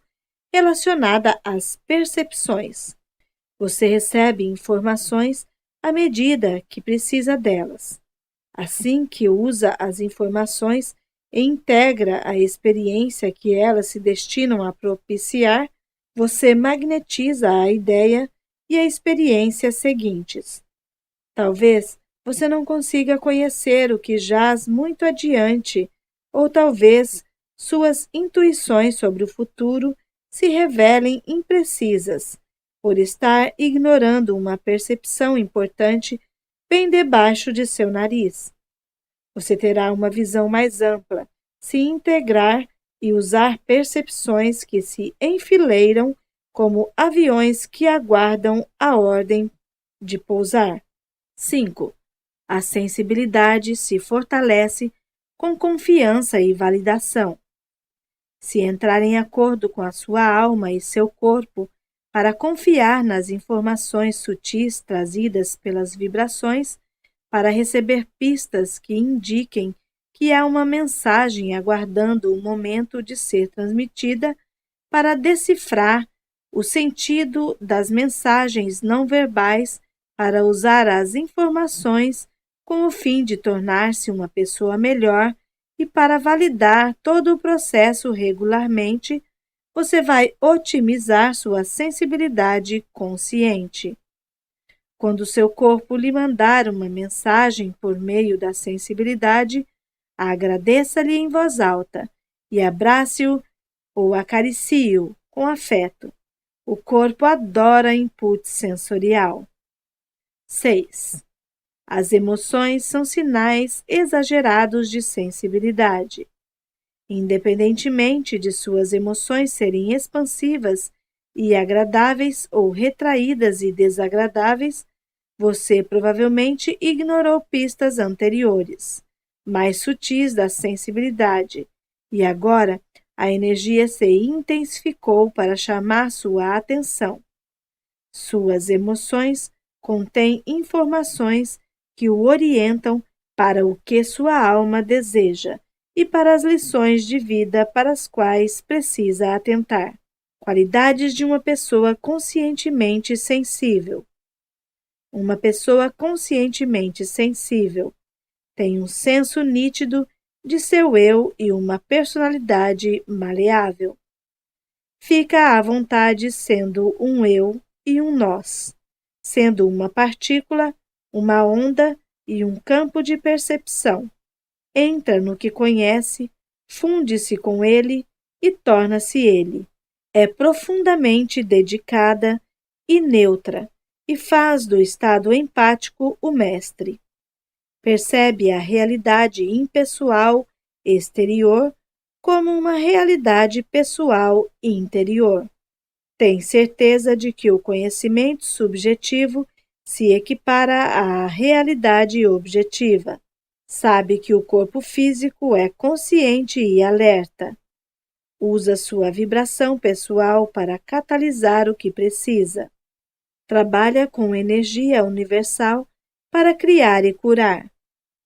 relacionada às percepções. Você recebe informações à medida que precisa delas. Assim que usa as informações e integra a experiência que elas se destinam a propiciar, você magnetiza a ideia e a experiência seguintes. Talvez você não consiga conhecer o que jaz muito adiante, ou talvez suas intuições sobre o futuro se revelem imprecisas, por estar ignorando uma percepção importante bem debaixo de seu nariz. Você terá uma visão mais ampla se integrar e usar percepções que se enfileiram como aviões que aguardam a ordem de pousar. 5. A sensibilidade se fortalece com confiança e validação. Se entrar em acordo com a sua alma e seu corpo para confiar nas informações sutis trazidas pelas vibrações, para receber pistas que indiquem que há uma mensagem aguardando o momento de ser transmitida, para decifrar o sentido das mensagens não verbais, para usar as informações com o fim de tornar-se uma pessoa melhor e para validar todo o processo regularmente, você vai otimizar sua sensibilidade consciente. Quando seu corpo lhe mandar uma mensagem por meio da sensibilidade, agradeça-lhe em voz alta e abrace-o ou acaricie-o com afeto. O corpo adora input sensorial. 6. As emoções são sinais exagerados de sensibilidade. Independentemente de suas emoções serem expansivas e agradáveis ou retraídas e desagradáveis, você provavelmente ignorou pistas anteriores, mais sutis da sensibilidade, e agora a energia se intensificou para chamar sua atenção. Suas emoções contêm informações que o orientam para o que sua alma deseja e para as lições de vida para as quais precisa atentar. Qualidades de uma pessoa conscientemente sensível. Uma pessoa conscientemente sensível tem um senso nítido de seu eu e uma personalidade maleável. Fica à vontade sendo um eu e um nós, sendo uma partícula, uma onda e um campo de percepção. Entra no que conhece, funde-se com ele e torna-se ele. É profundamente dedicada e neutra e faz do estado empático o mestre. Percebe a realidade impessoal exterior como uma realidade pessoal interior. Tem certeza de que o conhecimento subjetivo se equipara à realidade objetiva. Sabe que o corpo físico é consciente e alerta. Usa sua vibração pessoal para catalisar o que precisa. Trabalha com energia universal para criar e curar.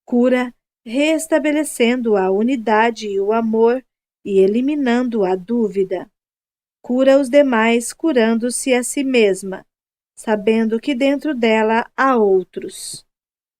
Cura, restabelecendo a unidade e o amor e eliminando a dúvida. Cura os demais, curando-se a si mesma, sabendo que dentro dela há outros.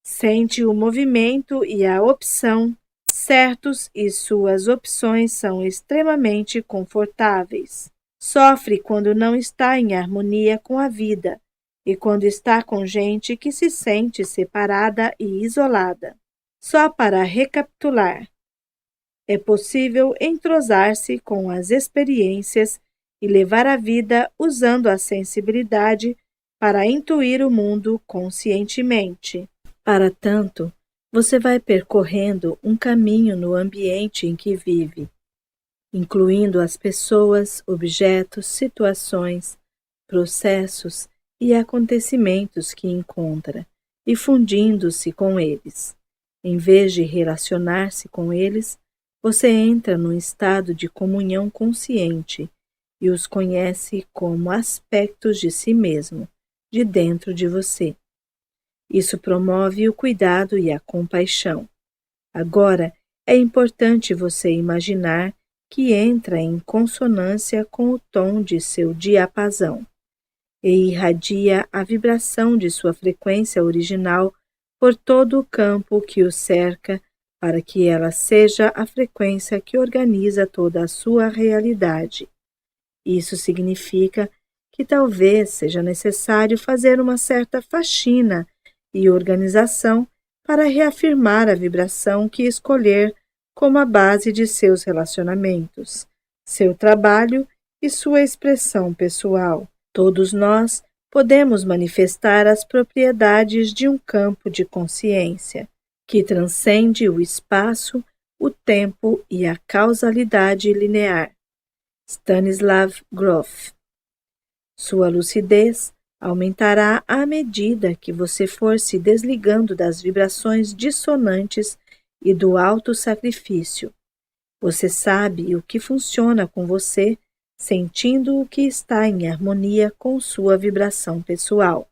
Sente o movimento e a opção certos e suas opções são extremamente confortáveis. Sofre quando não está em harmonia com a vida e quando está com gente que se sente separada e isolada. Só para recapitular, é possível entrosar-se com as experiências e levar a vida usando a sensibilidade para intuir o mundo conscientemente. Para tanto, você vai percorrendo um caminho no ambiente em que vive, incluindo as pessoas, objetos, situações, processos e acontecimentos que encontra, e fundindo-se com eles. Em vez de relacionar-se com eles, você entra num estado de comunhão consciente e os conhece como aspectos de si mesmo, de dentro de você. Isso promove o cuidado e a compaixão. Agora, é importante você imaginar que entra em consonância com o tom de seu diapasão e irradia a vibração de sua frequência original por todo o campo que o cerca, para que ela seja a frequência que organiza toda a sua realidade. Isso significa que talvez seja necessário fazer uma certa faxina e organização para reafirmar a vibração que escolher como a base de seus relacionamentos, seu trabalho e sua expressão pessoal. Todos nós podemos manifestar as propriedades de um campo de consciência que transcende o espaço, o tempo e a causalidade linear. Stanislav Grof. Sua lucidez aumentará à medida que você for se desligando das vibrações dissonantes e do autossacrifício. Você sabe o que funciona com você, sentindo o que está em harmonia com sua vibração pessoal.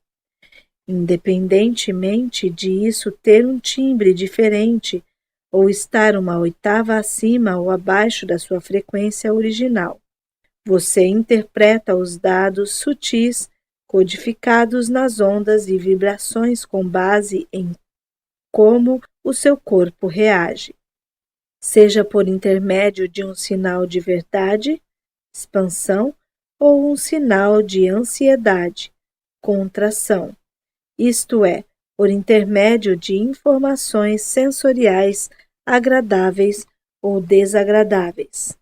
Independentemente de isso ter um timbre diferente ou estar uma oitava acima ou abaixo da sua frequência original. Você interpreta os dados sutis codificados nas ondas e vibrações com base em como o seu corpo reage, seja por intermédio de um sinal de verdade, expansão, ou um sinal de ansiedade, contração, isto é, por intermédio de informações sensoriais agradáveis ou desagradáveis.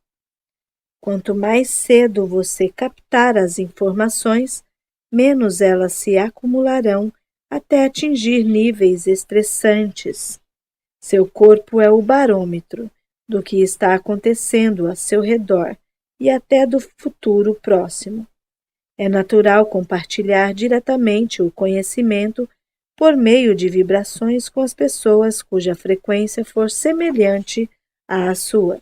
Quanto mais cedo você captar as informações, menos elas se acumularão até atingir níveis estressantes. Seu corpo é o barômetro do que está acontecendo a seu redor e até do futuro próximo. É natural compartilhar diretamente o conhecimento por meio de vibrações com as pessoas cuja frequência for semelhante à sua.